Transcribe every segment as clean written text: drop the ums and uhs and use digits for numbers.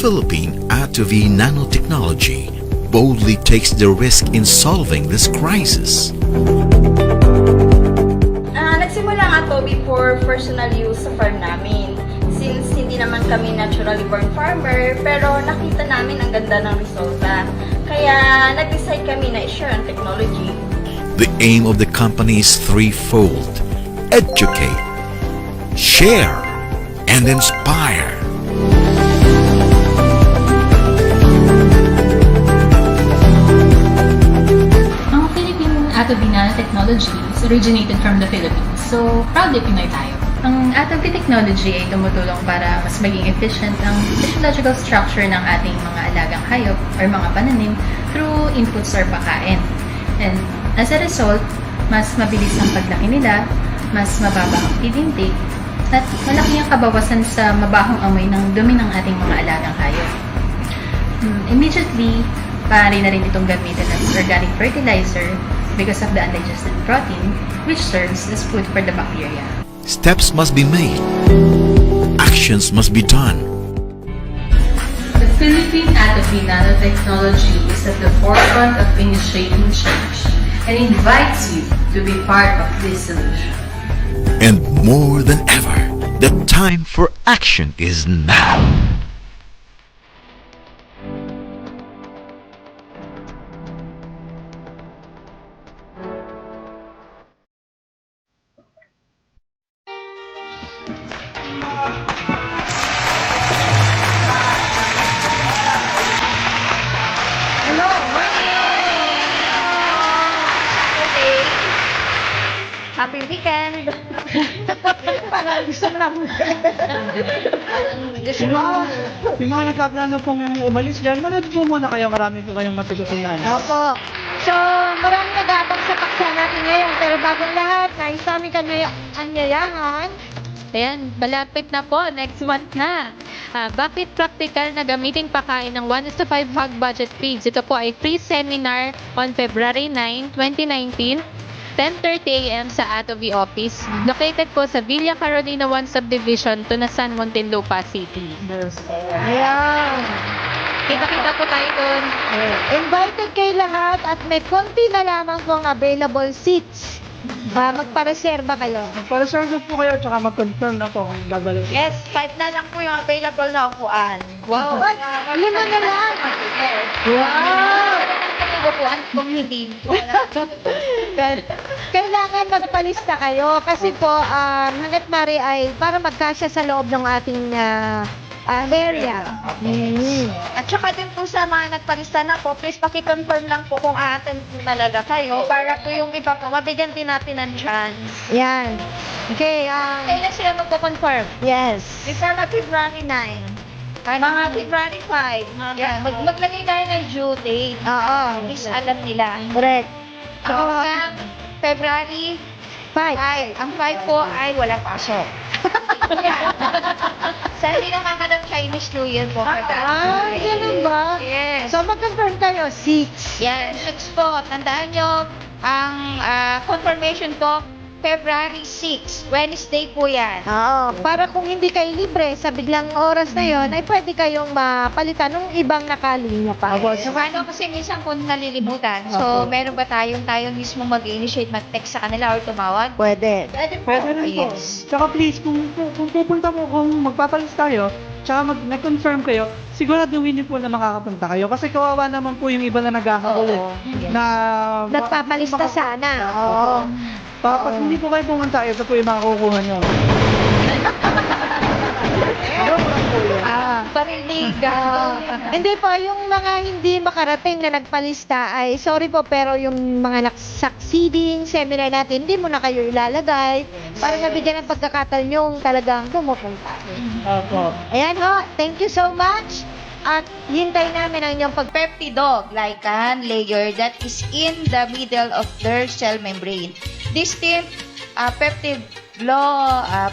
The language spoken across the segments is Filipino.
Philippine Attovy Nanotechnology boldly takes the risk in solving this crisis. Nagsimula ang Attovy for personal use sa farm namin. Since hindi naman kami naturally born farmer, pero nakita namin ang ganda ng resulta. Kaya nag-decide kami na i-share ang technology. The aim of the company is threefold: educate, share, and inspire. Ang Philippine Attovy Nanotechnology is originated from the Philippines, so proudly Pinoy tayo. Ang Attovy technology ay tumutulong para mas maging efficient ang physiological structure ng ating mga alagang hayop or mga pananim through inputs or pagkain. And as a result, mas mabilis ang paglaki nila, mas mababa ang feed intake, at malaki ang kabawasan sa mabahong amoy ng dumi ng ating mga alagang hayop. Immediately, maaari na rin itong gamitin as organic fertilizer because of the undigested protein, which serves as food for the bacteria. Steps must be made. Actions must be done. The Philippine Attovy Nanotechnology is at the forefront of initiating change and invites you to be part of this solution. And more than ever, the time for action is now. Happy weekend! Parang gusto mo na Gusto mo? Yung mga nagkaplano pong umalis dyan, manood po muna kayo, marami po kayong matututunan. Opo. So, maraming nag-aabang sa paksa natin ngayon. Pero bagong lahat, nais namin kami ang yayahan. Ayan, malapit na po, next month na. Bakit practical na gamitin pagkain ng 1:5 hog budget feeds? Ito po ay free seminar on February 9, 2019. 10:30 a.m. sa Attovy office. Located po sa Villa Carolina 1 Subdivision, Tunasan, Muntinlupa City. Ayan. Kita-kita po tayo doon. Invited kayo lahat at may konti na lamang pong available seats. Magpareserba kayo. Para-serve po kayo, tsaka mag-confirm na po kung gagawin. Yes, 5 na lang po yung available na upuan. Wow! Lima na lang. Wow! Upuan kung hindi. Kailangan magpalista kayo kasi po hanggat mari ay para magkasya sa loob ng ating area. At saka din po sa mga nagpalista na po, please pakiconfirm lang po kung aattend talaga kayo para po yung iba po, mabigyan din natin ng chance. Yan. Okay, Kailan sila magpo-confirm? yes. Sana February 9. Mga February 5. Maglagay tayo ng due date. Oo. Please alam nila. Correct. So, February 5. Ang 5 po ay walang pasok. Sa hindi nakakadang Chinese New Year po. Ganun ba? Yes. So, mag-confirm kayo, 6. Yes. Next po, tandaan nyo, ang confirmation po, February 6. Wednesday po yan. Oo. Para kung hindi kayo libre sa biglang oras na yon, ay pwede kayong mapalitan ng ibang nakalinya pa. So, paano kasi minsan kung nalilimutan? So, meron ba tayo mismo mag-initiate, mag-text sa kanila or tumawag? Pwede. Pwede rin po. Yes. Tsaka please, kung pupunta mo, kung magpapalis tayo, tsaka nag-confirm kayo, siguraduhin niyo po na makakapunta kayo. Kasi kawawa naman po yung iba na nagkakakulit. Na Nagpapalista sana. Oo. Pag hindi po kayo pumunta, ito po yung makukuha nyo. Pariliga. Hindi po, yung mga hindi makarating na nagpalista ay sorry po pero yung mga succeeding seminar natin, hindi mo na kayo ilalagay para nabigyan ng pagkakataon yung talagang pumupunta. Opo. Ayan ho, thank you so much. At hintay namin ang inyong Peptidog glycan layer that is in the middle of their cell membrane. This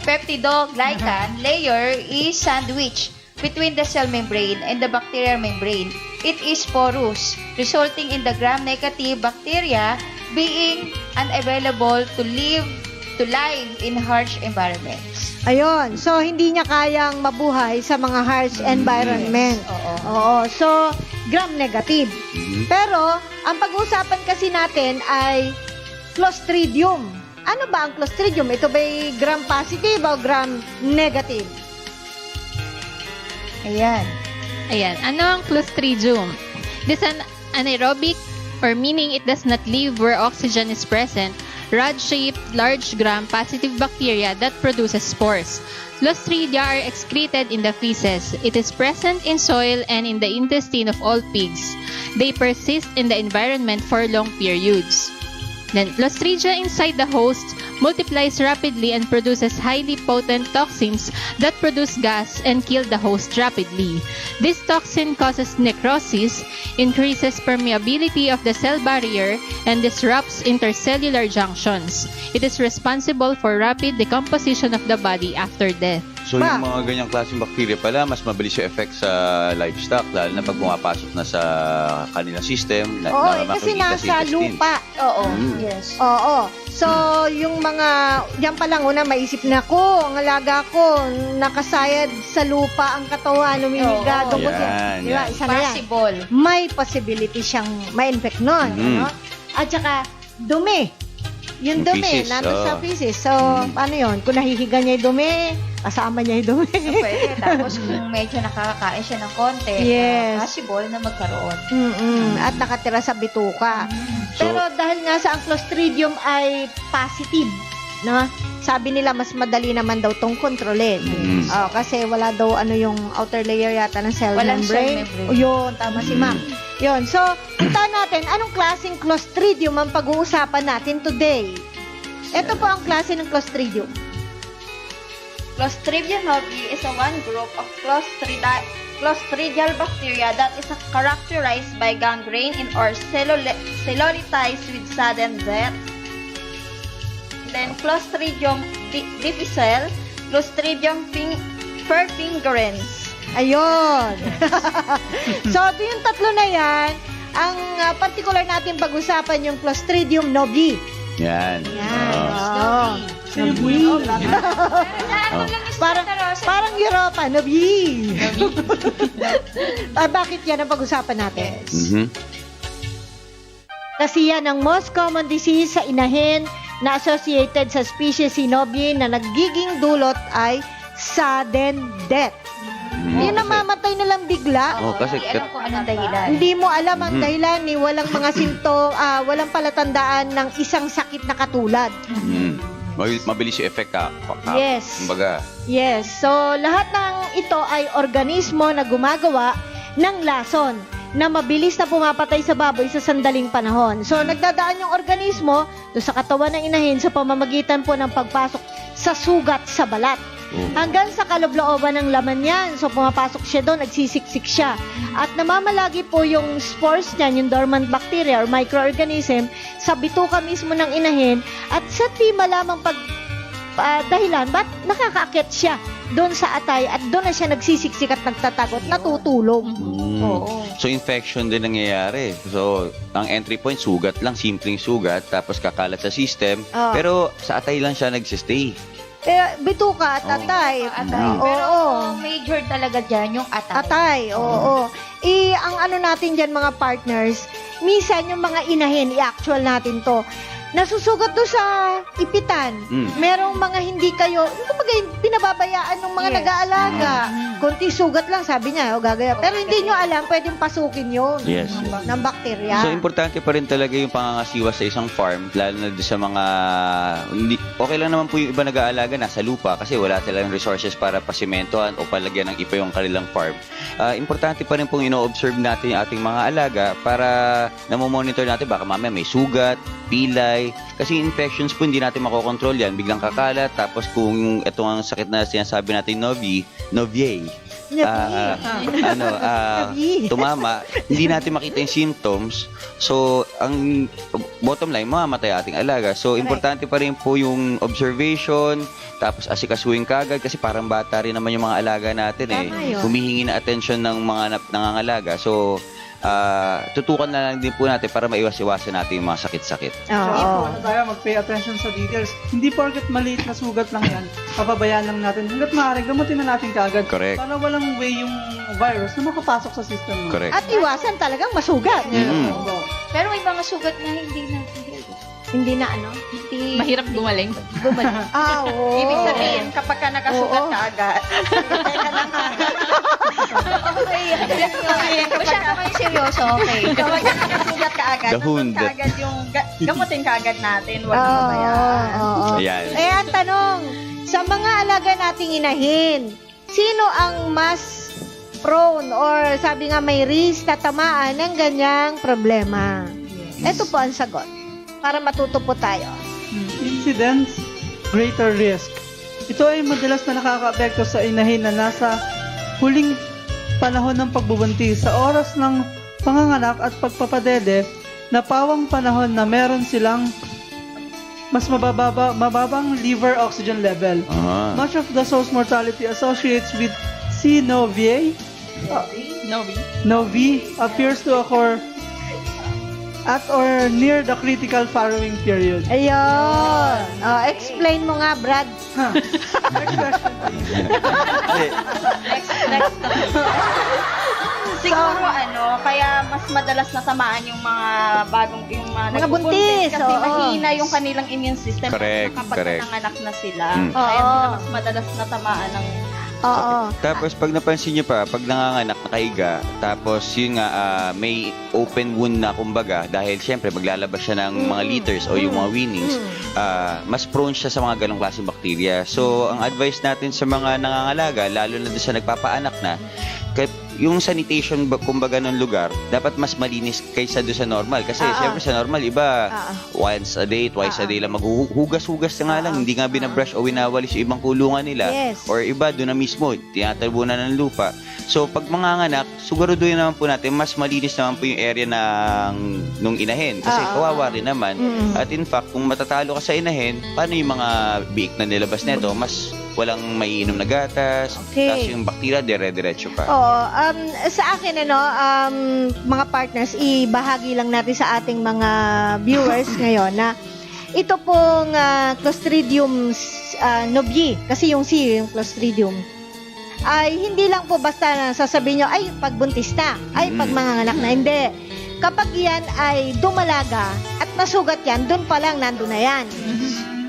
peptidog glycan layer is sandwiched between the cell membrane and the bacterial membrane. It is porous, resulting in the gram-negative bacteria being unavailable to live in harsh environments. Ayun. So, hindi niya kayang mabuhay sa mga harsh environment. Oo. So, gram-negative. Pero, ang pag-uusapan kasi natin ay Clostridium. Ano ba ang Clostridium? Ito ba'y gram-positive o gram-negative? Ayan. Ayan, ano ang Clostridium? This is an anaerobic, or meaning it does not live where oxygen is present, rod-shaped, large gram-positive bacteria that produces spores. Clostridia are excreted in the feces. It is present in soil and in the intestine of all pigs. They persist in the environment for long periods. Then, Clostridia inside the host multiplies rapidly and produces highly potent toxins that produce gas and kill the host rapidly. This toxin causes necrosis, increases permeability of the cell barrier, and disrupts intercellular junctions. It is responsible for rapid decomposition of the body after death. So Ba? yung mga ganyang klaseng bacteria pala, mas mabilis yung effect sa livestock, lalo na pag pumapasok na sa kanilang system. Oo, kasi makikita sa nasa intestine. lupa. Oo. Yes. Oo. So, yung mga, yan pa lang una, maisip na ko, ang alaga ko, nakasayad sa lupa ang katawan, lumimiga, Oo. dugo Yan, Diba? yan. Isa na yan. Possible. May possibility siyang ma-infect nun. Mhm. Ano? At saka, dumi. Yung Yung dumi, feces, nandun sa oo. feces. So, paano yun? Kung nahihiga niya yung dumi, kasama niya yung dumi. Pwede. Tapos kung medyo nakakakain siya ng konti, Yes. possible na magkaroon. At nakatira sa bituka. So- Pero dahil nga sa ang Clostridium ay positive, no? Sabi nila mas madali naman daw tong kontrolin. Mm. Kasi wala daw ano yung outer layer yata ng cell Walang membrane. cell membrane. O yun, tama si ma'am. Yun. So, punta natin, anong klaseng Clostridium ang pag-uusapan natin today? Ito po ang klase ng Clostridium. Clostridium novi is a one group of Clostridial bacteria that is characterized by gangrene in or cellulitis with sudden death. Then Clostridium difficile, Clostridium perfringens. Ayun. So, ito yung tatlo na yan. Ang particular natin pag-usapan yung Clostridium novi. Yan. Yan. Oo. Novi. Parang Europa, novi. Bakit yan ang pag-usapan natin? Mhm. Kasi yan ang most common disease sa inahin na associated sa species Cynobia na nagiging dulot ay sudden death. Yung namamatay na lang bigla. Oh, kasi Hindi alam kung anong dahilan. Hindi mo alam ang dahilan ni walang mga walang palatandaan ng isang sakit na katulad. Mabilis yung effect ka. Yes. Kumbaga, Yes. So, lahat ng ito ay organismo na gumagawa ng lason na mabilis na pumapatay sa baboy sa sandaling panahon. So, nagdadaan yung organismo doon sa katawan ng inahin sa pamamagitan po ng pagpasok sa sugat sa balat. Hanggang sa kaloob-looban ng laman niyan. So, pumapasok siya doon, nagsisiksik siya. At namamalagi po yung spores niyan, yung dormant bacteria or microorganism, sa bituka mismo ng inahin. At sa di malamang dahilan, ba't nakakaakyat siya doon sa atay at doon na siya nagsisiksik at nagtatagot, natutulog. Oo. So, infection din nangyayari. So, ang entry point, sugat lang, simpleng sugat, tapos kakalat sa system. Oo. Pero sa atay lang siya nagsistay. Bituka at atay. Atay. Oo. Pero major talaga dyan yung atay. Atay, oo. Ang ano natin dyan mga partners, minsan yung mga inahin, i-actual natin to, nasusugat to sa ipitan. Merong mga hindi kayo, kumbaga pinababayaan ng mga Yes. nag-aalaga. Konti sugat lang, sabi niya, gagaya. Pero hindi nyo alam, pwedeng pasukin yun. Yes. Ng bakterya. So, importante pa rin talaga yung pangangasiwa sa isang farm, lalo na sa mga, okay lang naman po yung iba nag-aalaga nasa lupa kasi wala silang resources para pasimentohan o palagyan ng ipa yung kanilang farm. Importante pa rin pong ino-observe natin yung ating mga alaga para namomonitor natin baka mamaya may sugat, pilay, kasi infections po hindi natin makokontrol yan, biglang kakalat, tapos kung ito ang sakit na sinasabi natin noviae, tumama, hindi natin makita yung symptoms. So, ang bottom line, mamamatay ating alaga. So, importante pa rin po yung observation, tapos asikasuhin kagad kasi parang bata rin naman yung mga alaga natin eh. Tama yun. Humihingi na attention ng mga nangangalaga. So, tutukan na lang din po natin para maiwas-iwasan natin yung mga sakit-sakit. Hindi po, Oo. tayo mag-pay attention sa details. Hindi porket maliit na sugat lang yan, papabayaan lang natin. Hanggat maaari, gamutin na natin kaagad. Correct. Para walang way yung virus na makapasok sa system mo. Correct. At iwasan talagang masugat. Mm. Oo. Pero may mga sugat na hindi na Hindi na ano? Hindi Mahirap gumaling. bumalik. Oo. Ibig sabihin, kapag ka nakasugat Oo. ka agad, teka lang ha. Okay, masyado kayo seryoso, okay. Kapag ka nakasugat ka agad, Dahon. ka agad yung, gamutin ka agad natin, huwag na Oo, mabayaan. oo. Ayan. Eh, ang tanong, sa mga alaga nating inahin, sino ang mas prone or sabi nga may risk na tamaan ng ganyang problema? Ito po ang sagot. Para matuto po tayo. Incidence, greater risk. Ito ay madalas na nakaka-apekto sa inahin na nasa huling panahon ng pagbubuntis sa oras ng panganganak at pagpapadede na pawang panahon na meron silang mas mababang liver oxygen level. Ah. Much of the source mortality associates with C. novae appears to occur at or near the critical farrowing period. Ayun. Oh, explain mo nga, Brad. Huh. Next question, please. Next. Siguro kaya mas madalas natamaan yung mga yung mga Mga buntis, kasi oo. mahina yung kanilang immune system Correct, kapag correct. nanganak na sila. Mm. Kaya Oo. sila mas madalas natamaan ng Oo. Tapos pag napansin niyo pa, pag nanganganak nakahiga, tapos yun nga may open wound na kumbaga dahil syempre maglalabas siya ng mga liters o yung mga weanings, mas prone siya sa mga ganong klaseng bakterya. So ang advice natin sa mga nangangalaga, lalo na doon sa nagpapaanak na, yung sanitation kumbaga ng lugar, dapat mas malinis kaysa doon sa normal. Kasi syempre sa normal, iba once a day, twice a day lang maghuhugas-hugas na nga lang, hindi nga binabrush o winawalis yung ibang kulungan nila. Yes. Or iba doon na mismo, tinatabunan ng lupa. So pag manganganak, siguraduhin naman po natin mas malinis naman po yung area nung inahin. Kasi kawawa rin naman. At in fact, kung matatalo ka sa inahin, paano yung mga biik na nilabas nito? Mas walang maiinom na gatas, Okay. tapos yung bakterya dire-diretso pa. Oo. Sa akin, mga partners, ibahagi lang natin sa ating mga viewers ngayon na ito pong Clostridium novae, kasi yung C, yung Clostridium, ay hindi lang po basta na sasabihin nyo, ay pagbuntis na, ay pag manganganak na, hindi. Kapag yan ay dumalaga at nasugat yan, dun pa lang nandun na yan.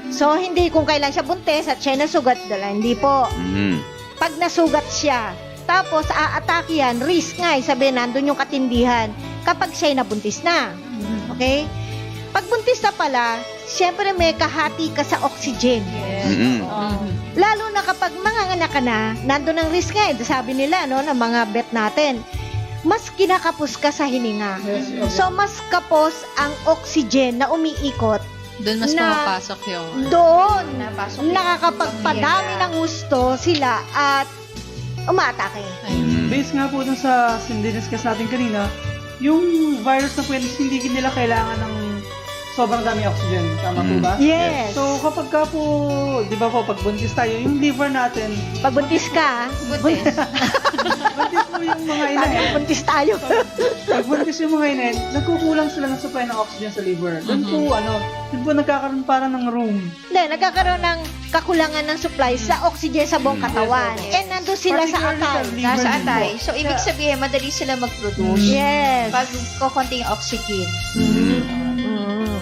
So, hindi kung kailan siya buntis at siya nasugat, hindi po. Mhm. Pag nasugat siya, tapos aatake yan, risk nga, sabihin, nandun yung katindihan kapag siya'y nabuntis na. Okay? Pag buntis na pala, syempre may kahati ka sa oxygen. Mhm. Lalo na kapag manganganak ka na, nandun ang risk nga, sabi nila, ng mga vet natin, mas kinakapos ka sa hininga. So, mas kapos ang oxygen na umiikot. Doon mas Na- pumapasok yung... Doon, napasok yung nakakapagpadami ng gusto sila at umatake. Based nga po dun sa diniscuss natin kanina, yung virus na po yan, hindi nila kailangan ng sobrang dami oxygen. Tama po ba? Yes. So kapag ka po, di ba po, pag buntis tayo, yung liver natin, Pag buntis ka, buntis. buntis po yung mga inahin. buntis tayo. Pag buntis yung mga inahin, nagkukulang sila ng supply ng oxygen sa liver. Doon po, doon po nagkakaroon para ng room. Hindi, nagkakaroon ng kakulangan ng supply sa oxygen sa buong katawan. Yes. And nandun sila sa Particularly atay. liver Nasa din po. atay. So, ibig sabihin, madali sila mag-produce. Yes. Pag kukunti yung oxygen. Mm.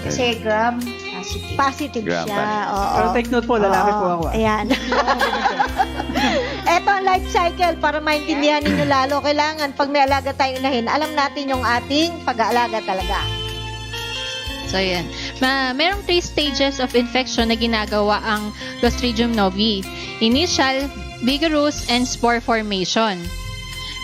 Kasi gram positive. Positive Gram siya. Oo. Pero take note po, lalaki Oo. po ako. Ayan. Eto ang life cycle para maintindihan ninyo lalo. Kailangan pag may alaga tayong inahin, alam natin yung ating pag-aalaga talaga. So, yan. Merong 3 stages of infection na ginagawa ang Clostridium novae. Initial, vigorous, and spore formation.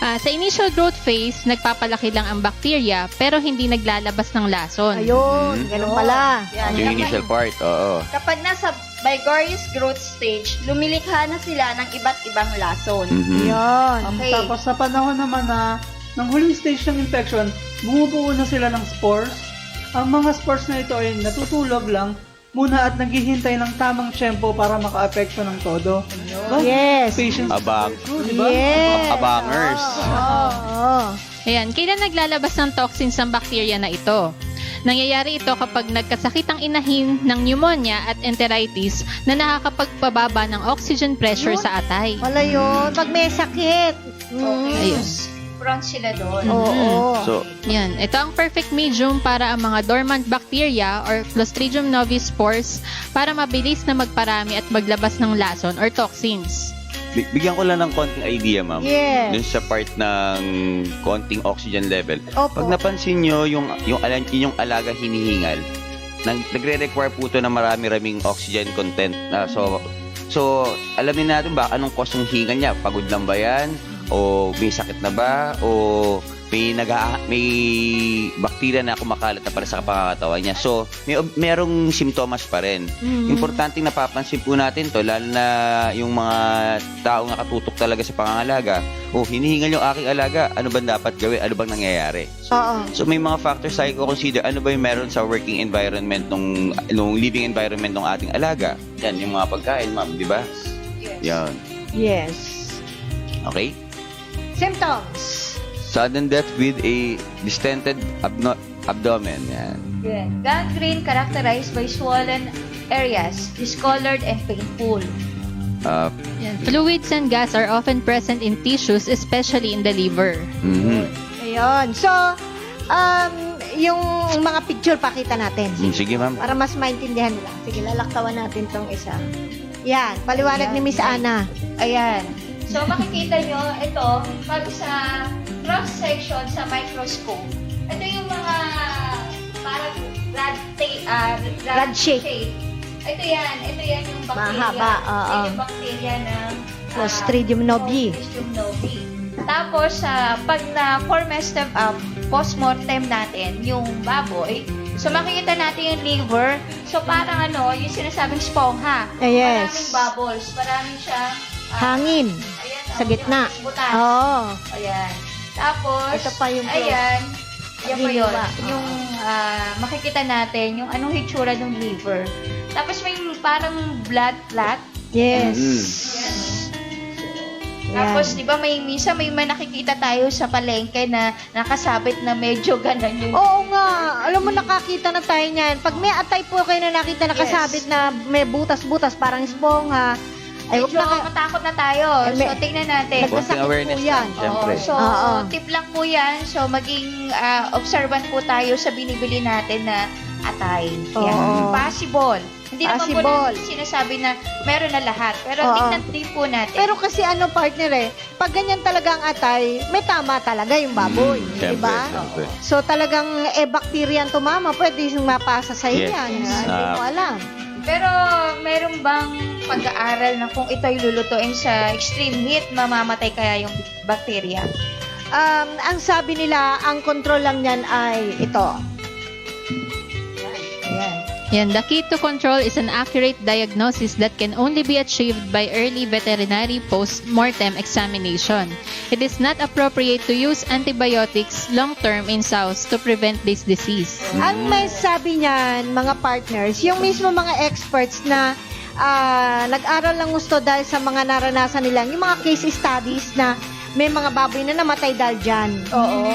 Sa initial growth phase, nagpapalaki lang ang bakterya pero hindi naglalabas ng lason. Ayun, ganun pala. Yan. Yung initial part, oo. Kapag nasa vigorous growth stage, lumilikha na sila ng iba't ibang lason. Mhm. Ayun. Okay. Tapos sa panahon naman na ng huling stage ng infection, bumubuo na sila ng spores. Ang mga spores na ito ay natutulog lang muna at naghihintay ng tamang tiyempo para maka-apekto ng todo. Yes. Patience Abang. true, di ba? Yes. Abangers. Oo. Ayan, kailan naglalabas ng toxins ng bakterya na ito? Nangyayari ito kapag nagkasakit ang inahin ng pneumonia at enteritis na nakakapagpababa ng oxygen pressure sa atay. Wala yun. Pag may sakit. Ayun. Prone sila doon. Oo. So, Yan, ito ang perfect medium para ang mga dormant bacteria or Clostridium novis spores para mabilis na magparami at maglabas ng lason or toxins. bigyan ko lang ng konting idea, ma'am. Yes. Dun sa part ng konting oxygen level. Opo. Pag napansin nyo, yung inyong alaga hinihingal, nagre-require po ito na marami-raming oxygen content. So, alamin natin ba anong cause ng hinga niya? Pagod lang ba yan? O may sakit na ba? O may bacteria na kumakalat na para sa pangangatawan niya. So, merong simptomas pa rin. Importanteng napapansin po natin to, lalo na yung mga taong nakatutok talaga sa pangangalaga. Hinihingal yung aking alaga, ano ba dapat gawin? Ano bang nangyayari? Oo. So, may mga factors tayo consider. Ano ba yung meron sa working environment nung living environment ng ating alaga? Yan, yung mga pagkain, ma'am, di ba? Yan. Yes. Okay? Symptoms. Sudden death with a distended abdomen. Yan. Gangrene characterized by swollen areas, discolored and painful. Yan. Fluids and gas are often present in tissues, especially in the liver. Mhm. Ayun. So, yung mga picture pakita natin. Sige, ma'am. Para mas maintindihan nila. Sige, lalaktawan natin tong isa. Yan, paliwanag ni Miss Ana. Ayan. So, makikita nyo, ito, pag sa cross-section sa microscope, ito yung mga parang rad shape. Ito yan yung bacteria. Mahaba, oo. Yan yung bacteria ng Clostridium novi. Clostridium novi. Tapos, pag post-mortem natin, yung baboy, so makikita natin yung liver, so parang yung sinasabing sponha. Yes. Maraming bubbles, maraming siya Hangin. ayan, Sa gitna. yung butas. Oo. Ayan. Tapos, Ito pa yung ayan, yan pa yun. Liver. Yung makikita natin yung anong hitsura ng liver. Tapos may parang blood clot. Yes. Yan. Yan. Tapos, di ba, minsan may nakikita tayo sa palengke na nakasabit na medyo ganon yung... Oo nga. Alam mo, nakakita na tayo niyan. Pag may atay po kayo na nakita nakasabit na may butas-butas, parang esponha, ay, Medyo matakot na tayo. Eh, So, tingnan natin. Konting awareness po yan. lang, syempre. So, Oo. tip lang po yan. So, maging observant po tayo sa binibili natin na atay. Yan. Oo. Possible. Hindi naman po Possible. natin sinasabi na meron na lahat. Pero Oo. tingnan din po natin. Pero kasi partner pag ganyan talaga ang atay, may tama talaga yung baboy. Siyempre, Diba? siyempre. So talagang bacteria ang tumama, pwede yung mapasa sa iyo Yes. yan. Yes. Hindi mo alam. Pero meron bang pag-aaral na kung ito'y lulutuin sa extreme heat, mamamatay kaya yung bacteria? Ang sabi nila, ang control lang yan ay ito. Ayan. Yan, the key to control is an accurate diagnosis that can only be achieved by early veterinary post-mortem examination. It is not appropriate to use antibiotics long-term in sows to prevent this disease. Ang may sabi niyan, mga partners, yung mismo mga experts na nag-aral lang gusto dahil sa mga naranasan nila, yung mga case studies na may mga baboy na namatay dahil dyan. Oo.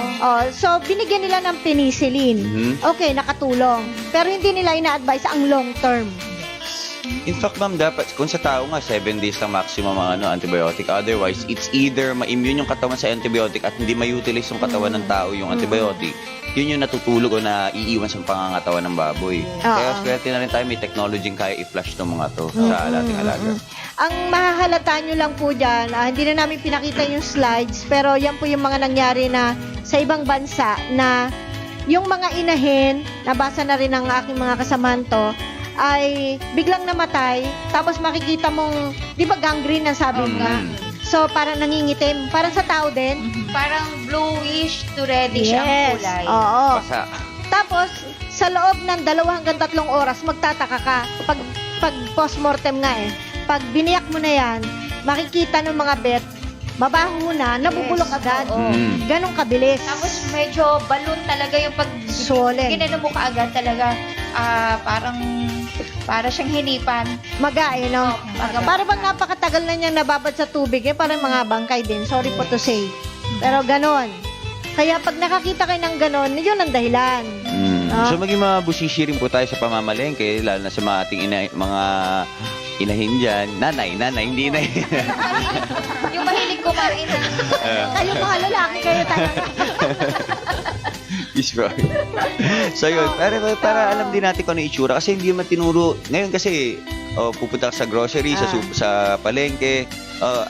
So, binigyan nila ng penicillin. Okay, nakatulong. Pero hindi nila ina-advise ang long term. In fact, ma'am, dapat, kung sa tao nga, 7 days lang maximum ang antibiotic. Otherwise, it's either ma-immune yung katawan sa antibiotic at hindi ma-utilize yung katawan ng tao yung antibiotic. Yun yung natutulog o naiiwan sa pangangatawan ng baboy. Kaya swerte na rin tayo, may technology kaya i-flush ng mga to sa ating alaga. Ang mahahalata nyo lang po dyan, hindi na namin pinakita yung slides, pero yan po yung mga nangyari na sa ibang bansa na yung mga inahin, nabasa na rin ng aking mga kasamahan to, ay biglang namatay, tapos makikita mong, di ba gangrene ang sabi nga? So, parang nangingitim. Parang sa tao din. Parang bluish to reddish ang kulay. Oo. Basa. Tapos, sa loob ng 2 hanggang 3 oras, magtataka ka. Pag postmortem nga pag biniyak mo na yan, makikita ng mga vet, mabaho na, nabubulok agad. Oo. Ganong kabilis. Tapos medyo balloon talaga yung pag Swollen. ginano mo kaagad talaga para siyang hinipan. Maga, no? Maga. Para bang napakatagal na niyang nababad sa tubig, parang mga bangkay din. Sorry po to say. Pero ganon. Kaya pag nakakita kayo ng ganon, yun ang dahilan. Ah. So maging mabusisi rin po tayo sa pamamalengke, lalo na sa mga ating mga inahin dyan. Nanay, hindi inay. Yung mahilig kumain ng Kayo mga lalaki kayo talaga. Yes, bro. So yun, para alam din natin kung ano yung itsura. Kasi hindi naman tinuro. Ngayon kasi, pupunta ka sa grocery, sa palengke.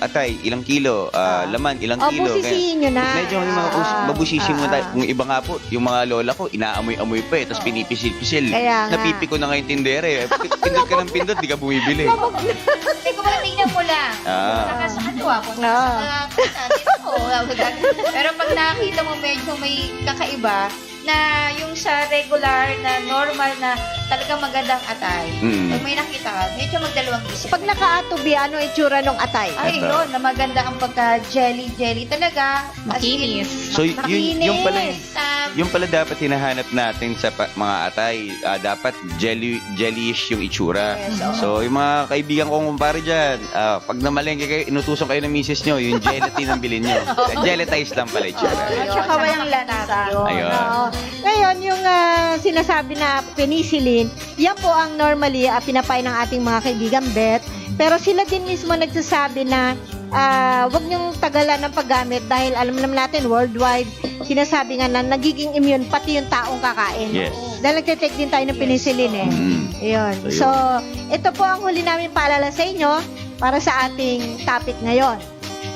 Atay, ilang kilo. Laman, ilang kilo. Busisiin nyo na. Medyo may mga mabusisi mo tayo. Kung iba nga po, yung mga lola ko, inaamoy-amoy pa tapos pinipisil-pisil. Kaya nga. Napipiko na ngayon tindere. Pindot ka ng pindot, di ka bumibili. Hindi ko ba tingnan mo lang. Saka sa katuwa ko. Pero pag nakita mo medyo may kakaiba, na yung sa regular na normal na talagang magandang atay. Pag may nakita ka, medyo magdalawang isip. Pag naka-atubi, ano itsura nung atay? Ay, yun, na maganda ang pagka-jelly talaga. As in, Makinis. So yung pala makinis. yung pala dapat hinahanap natin sa mga atay, dapat jellyish yung itsura. Yes, oo. So yung mga kaibigan kong kumpare dyan, pag namalengke kayo, inutusan kayo ng misis nyo, yung gelatin ang bilhin nyo. Gelatize lang pala itsura. At saka walang lanasa. Ayun. Oo. Ngayon, yung sinasabi na penicillin, yan po ang normally pinapay ng ating mga kaibigan vet. Pero sila din mismo nagsasabi na wag niyong tagalan ng paggamit dahil alam naman natin worldwide, sinasabi nga na nagiging immune pati yung taong kakain. Yes. Dahil nagtitake din tayo ng penicillin eh. Ayun. So, So, ito po ang huli namin paalala sa inyo para sa ating topic ngayon.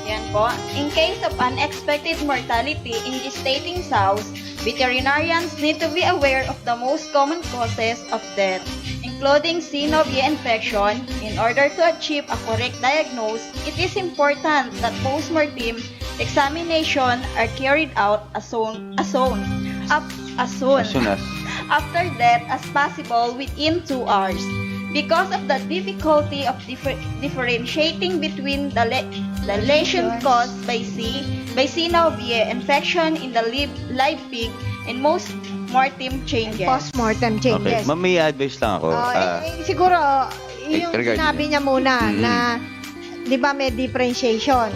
Yan po. In case of unexpected mortality in gestating sows, veterinarians need to be aware of the most common causes of death, including synovia infection. In order to achieve a correct diagnosis, it is important that post-mortem examination are carried out as soon as soon as after death as possible within 2 hours. Because of the difficulty of differentiating between the lesion caused by synovia infection in the live pig and post-mortem changes. Post-mortem Okay. changes. Ma'am, may advice lang ako. Siguro, yung regarding sinabi niya muna na, di ba may differentiation?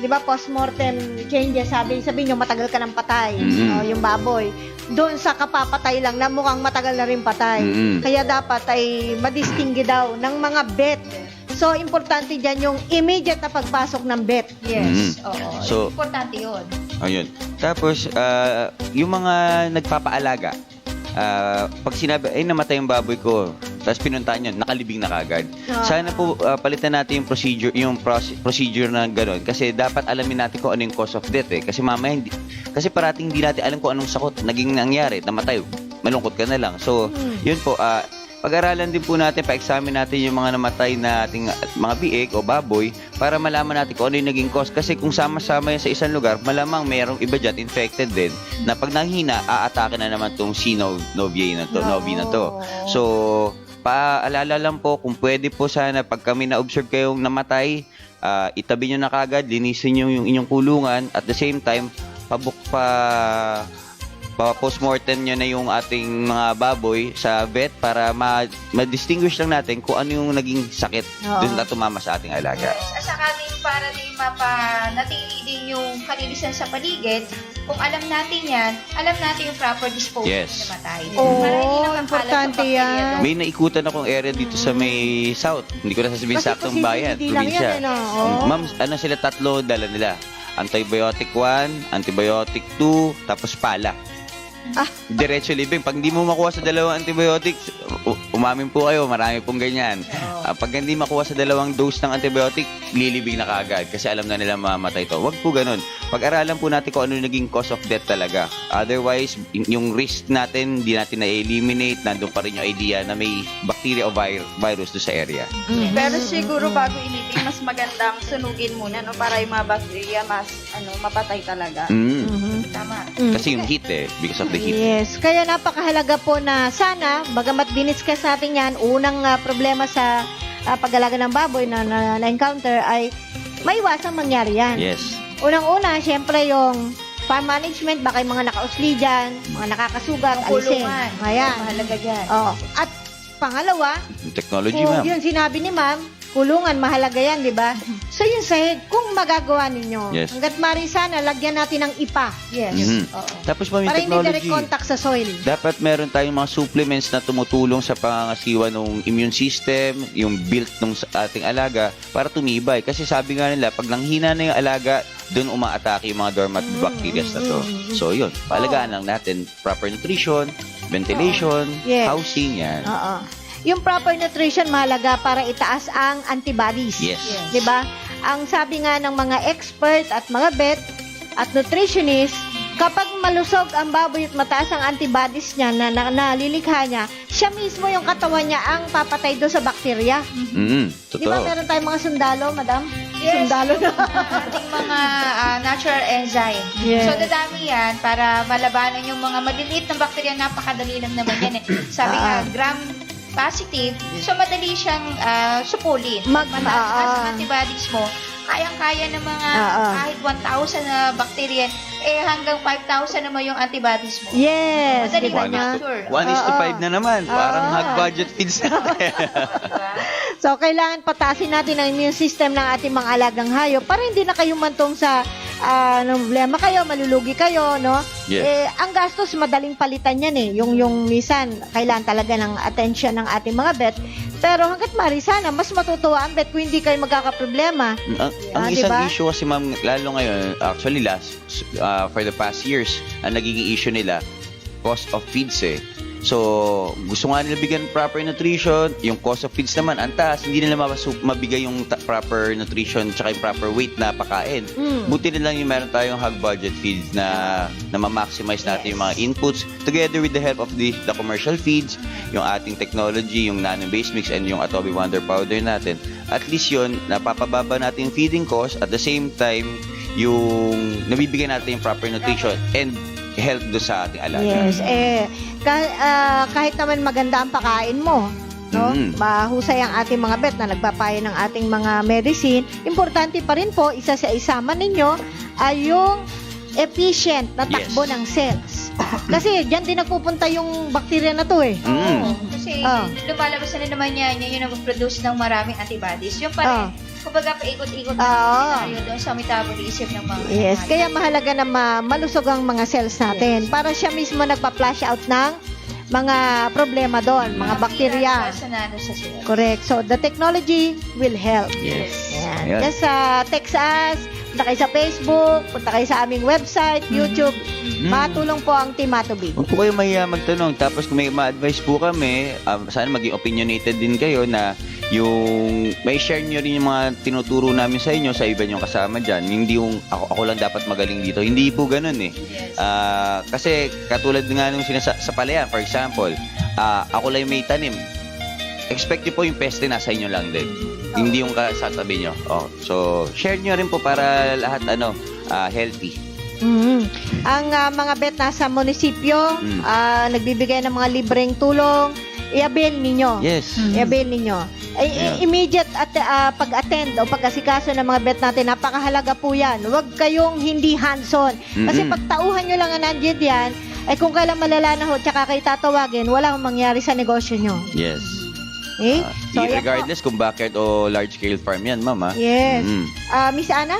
Di ba post-mortem changes, sabi niyo matagal ka ng patay, yung baboy. Doon sa kapapatay lang na mukhang matagal na rin patay. Kaya dapat ay madistingge daw ng mga vet. So, importante dyan yung immediate na pagpasok ng vet. Yes. Oo. So, Importante yun. ayun. Tapos, yung mga nagpapaalaga, pag sinabi, ay namatay yung baboy ko, tapos pinuntahan yun, nakalibing na kagad. Sana po palitan natin yung procedure na gano'n. Kasi dapat alamin natin kung ano yung cause of death eh. Kasi mamaya, kasi parating hindi natin alam kung anong sakot naging nangyari, namatay, malungkot ka na lang. So, yun po, pag-aralan din po natin, pa-examine natin yung mga namatay na ating mga biik o baboy para malaman natin kung ano yung naging cause. Kasi kung sama-sama yan sa isang lugar, malamang mayroong iba dyan infected din na pag nanghina, aatake na naman tong synovia na to. So, paalala lang po, kung pwede po sana pag kami na-observe kayong namatay, itabi nyo na kagad, linisin nyo yung inyong kulungan, at the same time, pa-postmortem nyo na yung ating mga baboy sa vet para ma-distinguish lang natin kung ano yung naging sakit doon na tumama sa ating alaga. At saka din para din mapanatili din yung kalinisan sa paligid, kung alam natin yan, alam natin yung proper disposal Yes. ng namatay. Oo, Para hindi nakakalat importante yung bacteria yan. doon. May naikutan akong area dito sa may south. Hindi ko na sasabihin Kasi saktong posible bayan, hindi lang probinsya. yan, oo. Ma'am, ano sila tatlo dala nila? Antibiotic 1, antibiotic 2, tapos pala. Diretso living. Pag hindi mo makuha sa dalawang antibiotics, umamin po kayo, marami pong ganyan. Pag hindi makuha sa dalawang dose ng antibiotic, lilibing na kaagad kasi alam na nila mamamatay to. Wag po ganun. Pag-aralan po natin kung ano yung naging cause of death talaga. Otherwise, yung risk natin, hindi natin na-eliminate. Nandun pa rin yung idea na may bacteria o virus doon sa area. Pero siguro bago ilibing, mas magandang sunugin muna no para yung mga bacteria mas mapatay talaga. Tama. Kasi yung heat because of the heat. Yes, kaya napakahalaga po na sana, bagamat diniscuss natin yan, unang problema sa pag-alaga ng baboy na na-encounter ay maiwasang mangyari yan. Yes. Unang-una, syempre yung farm management, baka yung mga nakausli dyan, mga nakakasugat, alisin. Kulungan. Ayan. Mahalaga dyan. Oh. At pangalawa, Yung technology, kung ma'am. yun sinabi ni ma'am, kulungan, mahalaga yan, di ba? So yung sahig, kung magagawa ninyo, Yes. hanggat mari sana, lagyan natin ng IPA. Yes. Mhm. Oo. Tapos ma'am, yung Para hindi direct technology. contact sa soil. Dapat meron tayong mga supplements na tumutulong sa pangangasiwa ng immune system, yung built ng ating alaga para tumibay. Kasi sabi nga nila, pag nanghina na yung alaga, doon umaatake yung mga dormant bacteria na to. So yun, paalagaan lang natin proper nutrition, ventilation, Yes. housing, yan. Oo. Yung proper nutrition mahalaga para itaas ang antibodies. Yes. 'Di ba? Ang sabi nga ng mga expert at mga vet at nutritionist, kapag malusog ang baboy at mataas ang antibodies niya na nalilikha niya, siya mismo yung katawan niya ang papatay doon sa bakterya. Totoo. Di ba meron tayong mga sundalo, madam? Yes. Sundalo na. ating mga natural enzyme. Yes. So, dadami yan para malabanan yung mga maliliit na bakterya. Napakadali lang naman yan eh. Sabi nga, gram positive, so madali siyang supulin. Mataas ang antibodies mo, kayang-kaya ng mga kahit 1,000 na bakterya, hanggang 5,000 naman yung antibodies mo. Yes. Madali Di ba lang na? sure. 1:5 na naman. Parang hog budget feeds natin. So, kailangan patasin natin ang immune system ng ating mga alagang hayop para hindi na kayo mantong sa problema kayo, malulugi kayo, no? Yes. Ang gastos, madaling palitan yan eh. Yung misan, kailangan talaga ng attention ng ating mga vet. Pero hanggat mari sana, mas matutuwa ang vet kung hindi kayo magkakaproblema. Ang isang diba? issue kasi ma'am, lalo ngayon, actually for the past years, ang nagiging issue nila, cost of feeds eh. So, gusto nga nila bigyan proper nutrition, yung cost of feeds naman, ang taas, hindi nila mabigay yung proper nutrition tsaka yung proper weight na pakain. Buti na lang yung meron tayong hog budget feeds na ma-maximize natin yung mga inputs together with the help of the commercial feeds, yung ating technology, yung nano-based mix and yung Atobi Wonder Powder natin. At least yun, napapababa natin yung feeding cost at the same time, yung nabibigyan natin yung proper nutrition and health do sa ating alaga. Yes. Kahit naman maganda ang pakain mo, no? Mahusay ang ating mga vet na nagpapayo ng ating mga medicine, importante pa rin po, isa sa isama ninyo ay yung efficient na takbo ng cells. Kasi diyan din nagpupunta yung bakterya na to eh. Kasi lumalabas na naman yan, yung nag-produce ng maraming antibodies. Yung pa rin, kumbaga paikot-ikot na scenario doon sa metabolism ng mga Yes, kaya mahalaga na malusog ang mga cells natin para siya mismo nagpa-flush out ng mga problema doon, mga bakterya. Sa sila. Correct. So, the technology will help. Yes. Yan. Just text us, punta kayo sa Facebook, punta kayo sa aming website, YouTube. Matulong po ang Team Atobi. Huwag po kayo mahiya magtanong. Tapos kung may ma-advise po kami, sana maging opinionated din kayo na yung may share nyo rin yung mga tinuturo namin sa inyo sa iba nyong kasama dyan. Hindi yung ako lang dapat magaling dito. Hindi po ganun eh. Kasi katulad nga nung sa palayan, for example, ako lang yung may tanim. Expect nyo po yung peste nasa inyo lang din. Hindi yung kasatabi nyo. So, share nyo rin po para lahat healthy. Ang mga vet nasa munisipyo, nagbibigay ng mga libreng tulong, i-avail ninyo. Yes. I-avail ninyo. Immediate pag-attend o pag-asikaso ng mga vet natin, napakahalaga po yan. Huwag kayong hindi hands-on. Kasi pag tauhan nyo lang ang nandiyan yan, kung kailan malala na ho, tsaka kayo tatawagin, wala akong mangyari sa negosyo nyo. Yes. Okay? So, yan po. Regardless kung backyard o large-scale farm yan, mama. Yes. Miss Ana,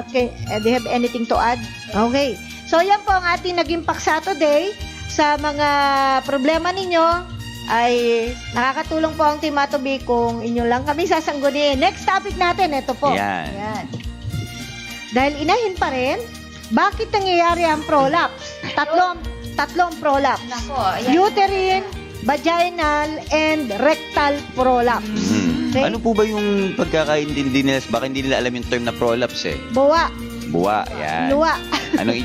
do you have anything to add? Okay. So, yan po ang ating naging paksa today. Sa mga problema ninyo, ay nakakatulong po ang Team Atobi kung inyo lang kami sasanggunin. Next topic natin, ito po. Yan. Dahil inahin pa rin, bakit nangyayari ang prolapse? Tatlong prolapse. Nako, ayan. Uterine, vaginal, and rectal prolapse. Okay? Ano po ba yung pagkakaintindi nila? Baka hindi nila alam yung term na prolapse eh. Buwa. Buwa, yan. Luwa. Anong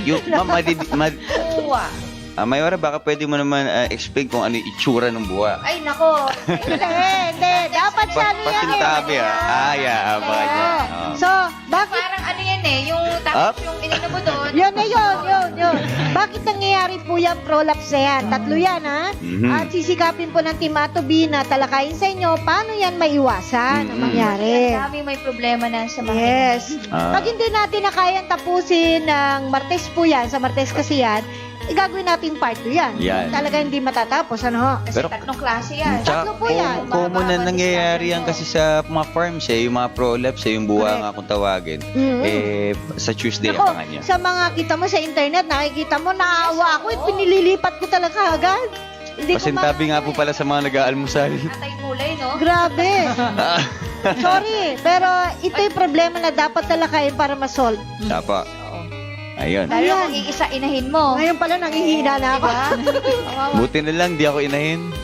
Uwa. Mayora, baka pwede mo naman explain kung ano yung itsura ng buwa. Ay, nako. Hindi. Dapat siya ano yan Pasintabi eh. So, bakit? Parang ano yan eh, yung tapos yung ininom mo doon. Yun. Bakit nangyayari po yung prolapse na yan? Tatlo yan, ha? At sisikapin po ng Team Atobi na talakayin sa inyo, paano yan maiwasan ang mangyari? Ang dami may problema na sa mga Yes. Pag hindi natin na kayang tapusin ng Martes po yan, sa Martes kasi yan, igagawin natin part 2 yan. Yan. Talaga hindi matatapos, ano? Kasi Pero- tatlong klase yan. Tsaka, Tatlo po yan. common na Mababa nangyayari yan discount kasi sa mga farms yung mga prolapse, yung buwa nga kung tawagin. Sa Tuesday Ako, abangan nyo. sa mga kita mo sa internet, nakikita mo, naawa ako, pinililipat ko talaga agad. Hindi ko Pasintabi nga po pala sa mga nag-aalmusal. Atay kulay, no? Grabe. Sorry, pero ito yung problema na dapat talakayin para ma-solve. Tapa. Ayun. Lalo Ayan. kung iisa-inahin mo. Ngayon pala, nangihina na ako. Buti na lang, di ako inahin.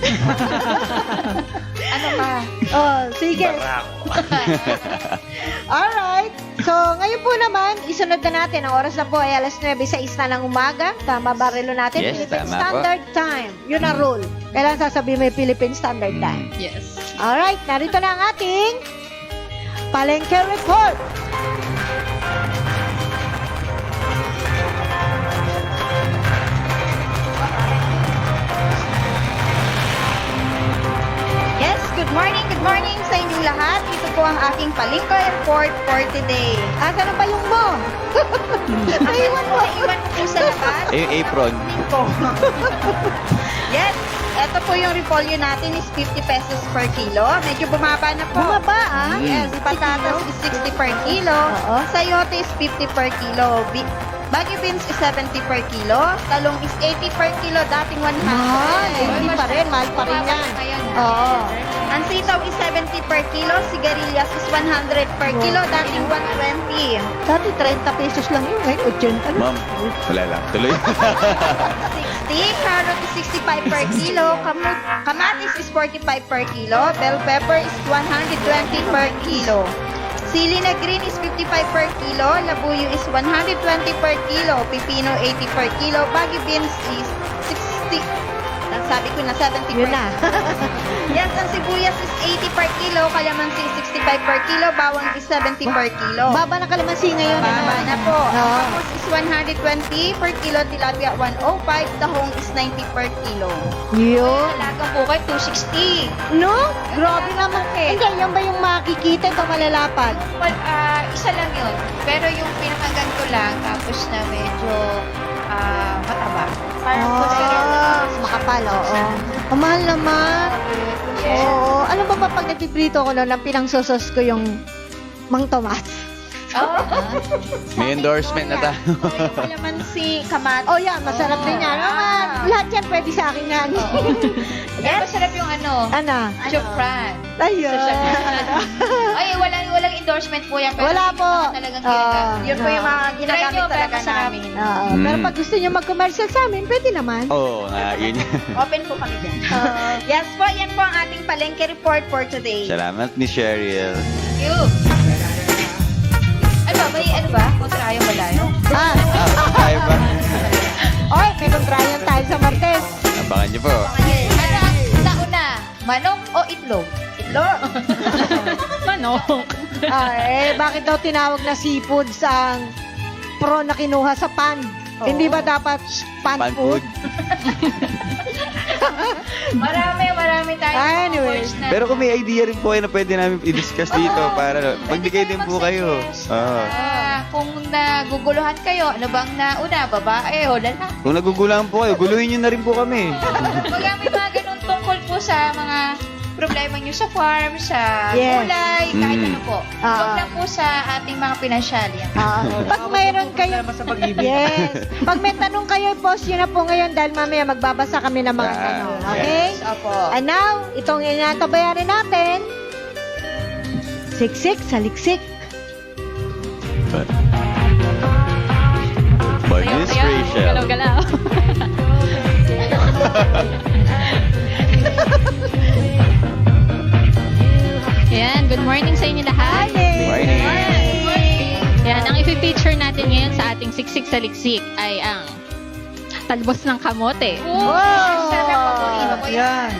Ano ka? Oh, sige. Alright. So, ngayon po naman, isunod na natin. Ang oras na po ay alas 9:06 na ng umaga. Tama ba relo natin? Yes, Philippine tama po. Standard Time. Yun ang rule. Kailangan sasabihin mo yung Philippine Standard Time. Yes. Alright, narito na ang ating Palengke Report. Yes, good morning sa inyong lahat. Ito po ang aking Palengke Report for today. Asa na ba yung mo? Naiwan mo. Naiwan ko po sa labas. Apron. po. Yes, ito po yung repolyo natin is 50 pesos per kilo. Medyo bumaba na po. Bumaba, ah. Yes, patatas is 60 per kilo. Oo. Sayote is 50 per kilo. Baguio beans is 70 per kilo. Talong is 80 per kilo. Dating 100. Hindi pa rin. Mahal pa rin yan. Oo. Ang sitaw is 70 per kilo. Sigarilyas is 100 per kilo. Dating 120. Dati 30 pesos lang yun. Ngayon, 80 na. Ma'am, wala lang. Tuloy. 60. Carrot is 65 per kilo. Kamatis is 45 per kilo. Bell pepper is 120 per kilo. Sili na green is 55 per kilo. Labuyo is 120 per kilo. Pipino 80 per kilo. Baguio beans is 60. Sabi ko na 70 Yun per na. Yes, ang sibuyas is 80 per kilo. Kalamansi is 65 per kilo. Bawang is 70 per kilo. Baba na kalamansi ngayon. Baba na po. Oo. Tapos is 120 per kilo. Tilapia 105. Tahong is 90 per kilo. Yun. Talagang bukay, 260. No? Grabe naman. Hindi, yan ba yung makikita ito malalapad? Well, isa lang yun. Pero yung pinakaganto lang, tapos na medyo mataba. Parang Mas makapal, oo. Ang mahal naman. Oo. Ano ba pag nagpiprito ko noon, ang pinangsosos ko yung Mang Tomas? May endorsement na tayo. Kalamansi, kamatis. Oh, yan. Masarap din yan. Lahat yan pwede sa akin yan. Yes. Masarap yung ano, Ano? chufran. Ayun. Ay, walang endorsement po yan. Pero Wala yung po. mga talagang ginagamit. Yun po yung mga Try ginagamit nyo, pero talaga masarap. namin. Oo. Pero pag gusto nyo mag-commercial sa amin, pwede naman. Oo, nga, yun. Open po kami dyan. Yes po, yan po ang ating palengke report for today. Salamat ni Cheryl. Thank you. May ano ba? Kontrayo wala yun? Tayo ba? Oy, may kontrayan tayo sa Martes. Abangan niyo po. Ano ang nauna? Manok o itlog? Itlog. Manok. Bakit daw tinawag na seafood sa pro na kinuha sa pan? Hindi ba dapat pan Pan food? food. Marami tayo. Anyway. Pero kung may idea rin po kayo na pwede namin i-discuss dito para magbigay din po kayo. Oo. Kung naguguluhan kayo, ano bang nauna? Babae o lalaki? Kung nagugulangan po kayo, guluhin nyo na rin po kami. Pag may mga ganun tungkol po sa mga problema nyo sa farm, sa Yes. gulay, kahit ano po. Ah. Huwag lang po sa ating mga pinansyalya. Pag mayroon kayo, Problema sa pag-ibig. yes. Pag may tanong kayo, post nyo na po ngayon dahil mamaya magbabasa kami ng mga Ah, tanong. Okay? yes. Opo. And now, itong inatabayarin natin, siksik sa liksik. Bonus Rachel. Galaw-galaw. Yan, good morning sa inyo lahat. Morning. Yan, ang i-feature natin ngayon sa ating siksik sa liksik ay ang talbos ng kamote. Sarap paborito ko yan. Yan.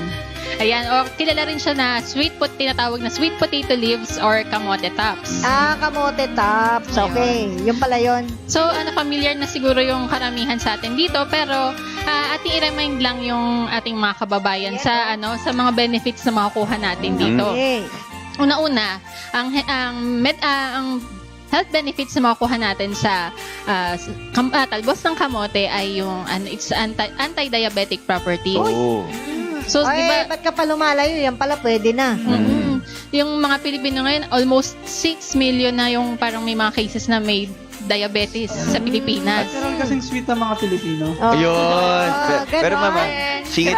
Ayan, o kilala rin siya na tinatawag na sweet potato leaves or kamote tops. Kamote tops. Okay. Yung pala yun. So, familiar na siguro yung karamihan sa atin dito, pero ating i-remind lang yung ating mga kababayan sa mga benefits na makukuha natin dito. Okay. Una-una, ang health benefits na makukuha natin sa talbos ng kamote ay yung it's anti-diabetic properties. Oh. So, di ba, Ba't ka pa lumalayo? Yan pala, pwede na. yung mga Pilipino ngayon, almost 6 million na yung parang may mga cases na may diabetes sa Pilipinas. At meron kasing sweet na mga Pilipino. Ayun. Pero ganon. mama, singit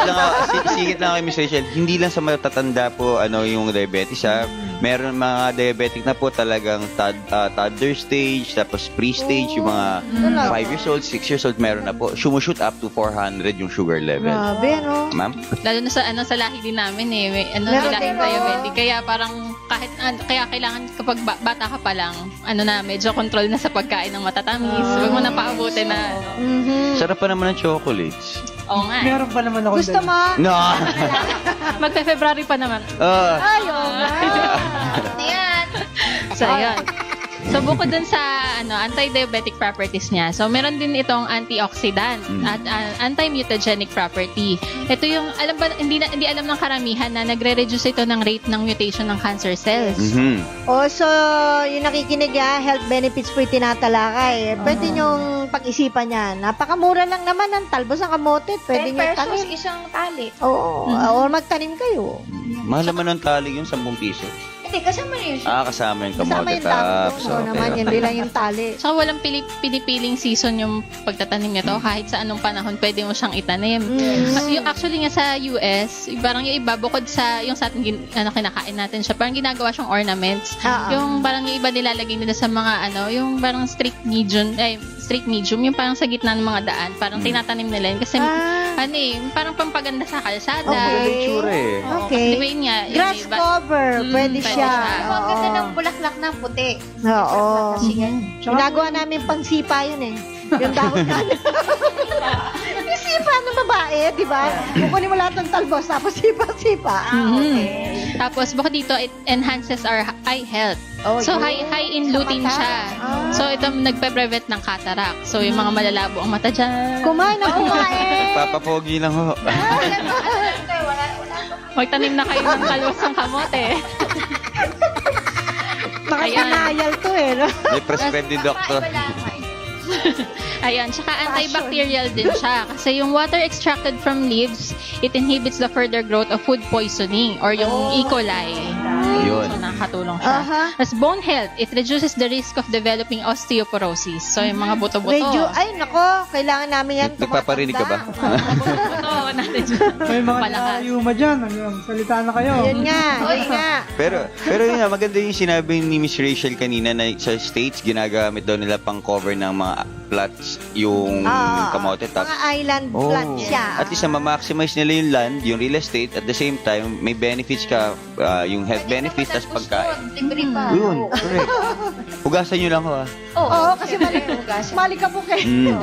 lang ako, Miss Rachel. Hindi lang sa matatanda po yung diabetes ha. Meron mga diabetic na po talagang toddler stage, tapos pre-stage, yung mga 5 years old, 6 years old, meron na po. Sumushoot up to 400 yung sugar level. Grabe, no? Ma'am? Lalo na sa lahi din namin may Meron lahing din, diabetic. Kaya parang kaya kailangan kapag bata ka pa lang, medyo control na sa pagkain ng matatamis. Huwag mo na paabutin na. Sarap pa naman ng chocolates. Oo nga. Meron pa naman ako Gusto mo? No! Magpe-February pa naman. Ayaw nga. Yan. So, ayan. So, bukod dun sa anti-diabetic properties niya, so meron din itong antioxidant at anti-mutagenic property. Ito yung, hindi alam ng karamihan na nagre-reduce ito ng rate ng mutation ng cancer cells. So, yung nakikinig health benefits po yung tinatalakay. Pwede nyong pag-isipan yan. Napakamura lang naman ng talbos ng kamote. 10 Pwede nyo pesos, tanim. isang tali. Oo. Or magtanim kayo. Mahal naman ng tali yun, 10 piso. Hindi, kasama niyo siya. Kasama yung Kasama kamote yung tabo. tops. Oo naman, hindi lang yung tali. Tsaka walang pinipiling season yung pagtatanim nito. Kahit sa anong panahon, pwede mo siyang itanim. Yung actually nga sa US, parang yung iba, bukod sa yung sa ating kinakain natin siya, parang ginagawa siyang ornaments. Oo. Yung parang yung iba nilalagay nila sa mga yung parang street medium, yung parang sa gitna ng mga daan, parang tinatanim nila yun. Kasi parang pampaganda sa kalsada. Maganda yung tsura eh. Oo, Okay. Di ba yun nga? Grass cover. Pwede siya. Ang ganda ng bulaklak ng puti. Oo. Kasi yan. Ginagawa namin pang sipa yun eh. Yung dahon namin. Yung sipa ng babae, di ba? Kukunin mo lahat ng talbos, tapos sipa-sipa. Tapos bukod dito, it enhances our eye health. So high in lutein siya. So ito nagpe-prevent ng cataract. So yung mga malalabo ang mata dyan. Kumain na kumain. Papapogi lang ho. Magtanim na kayo ng talbos ng kamote. Nakasanayal to eh. No? May prescribe ni doctor. Ayan, tsaka antibacterial din siya. Kasi yung water extracted from leaves, it inhibits the further growth of food poisoning or yung E. coli. Yun. So, nakakatulong siya. As bone health, it reduces the risk of developing osteoporosis. So, yung mga buto-buto. Ay, nako, kailangan namin yan. Nagpaparinig ka ba? Buto natin dyan. May mga Palakas. nayuma dyan. Salita na kayo. Yun nga, yun nga. Pero yun nga, maganda yung sinabi ni Miss Rachel kanina na sa States, ginagamit daw nila pang cover ng mga plots yung kamote tops. Mga island plant siya. At least na ma-maximize nila yung land, yung real estate, at the same time, may benefits ka, yung health benefits, tas pagkain. Libre pa. Yun, correct. Hugasan nyo lang ho Oo, kasi mali ka po kayo.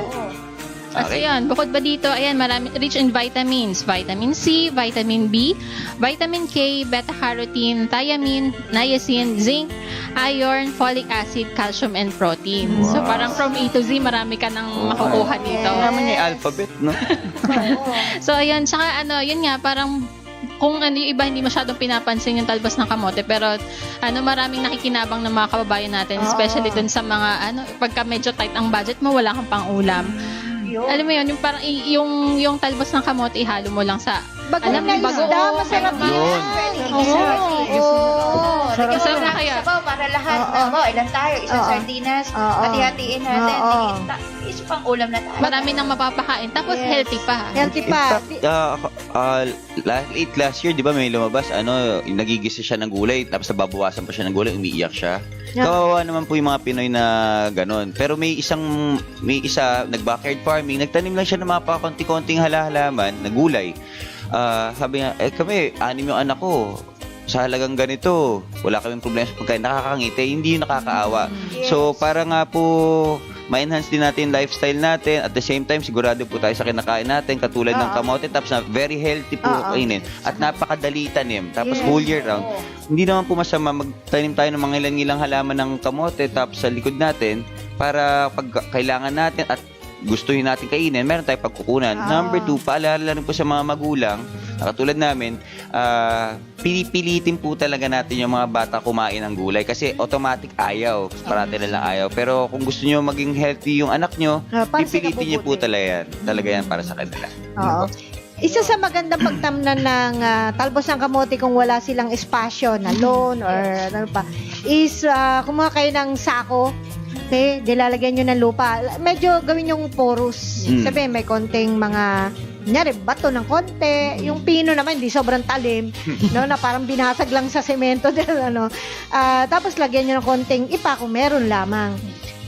Kasi yan, bukod ba dito, ayan, marami, rich in vitamins. Vitamin C, vitamin B, vitamin K, beta-carotene, thiamine, niacin, zinc, iron, folic acid, calcium, and protein. So parang from A to Z, marami ka nang makukuha dito. Naman yung alphabet, no? So ayan, tsaka yun nga, parang kung yung iba hindi masyadong pinapansin yung talbos ng kamote, pero maraming nakikinabang ng mga kababayan natin, especially dun sa mga pagka medyo tight ang budget mo, wala kang pang-ulam. Alam mo yun, yung parang yung talbos ng kamote, ihalo mo lang sa Bagoong na isda, masarap Yun. Masarap na kaya. Sabaw para lahat. Ilan tayo? Isang sardinas. Hati-hatiin natin. Isa pang ulam na tayo. Marami nang mapapakain, tapos healthy pa. Healthy In pa. fact, late last year, di ba may lumabas, nagigisa siya ng gulay, tapos nababawasan pa siya ng gulay, umiiyak siya. Kawawa naman po yung mga Pinoy na ganon. Pero may isa, nag-backyard farming, nagtanim lang siya ng mga konti-konting halaman na gulay. Sabi nga, kami, 6 yung anak ko. Sa halagang ganito, wala kaming problema sa pagkain, nakakangiti, hindi yung nakakaawa. So, para nga po, ma-enhance din natin yung lifestyle natin. At the same time, sigurado po tayo sa kinakain natin, katulad ng kamote tops na very healthy po kainin. At napakadali tanim. Tapos whole year round. Hindi naman po masama magtanim tayo ng mga ilang halaman ng kamote tops sa likod natin para pag kailangan natin at gustuhin natin kainin, meron tayong pagkukunan. Number 2, paalala rin po sa mga magulang, katulad namin, pilitin po talaga natin yung mga bata kumain ng gulay kasi automatic ayaw. Parati nilang ayaw. Pero kung gusto nyo maging healthy yung anak nyo, Para sa pipilitin nyo po kabubuti. talaga yan para sa kanila. Oo. Isa sa magandang pagtamnan ng talbos ng kamote kung wala silang espasyo na lawn or ano pa, is kumuha kayo ng sako. Okay, dilalagyan nyo ng lupa. Medyo gawin yung porous. Sabihin, may konting mga kunyari, bato ng konti. Yung pino naman, hindi sobrang talim. No, na parang binasag lang sa semento. Ano. Tapos lagyan nyo ng konting ipa kung meron lamang.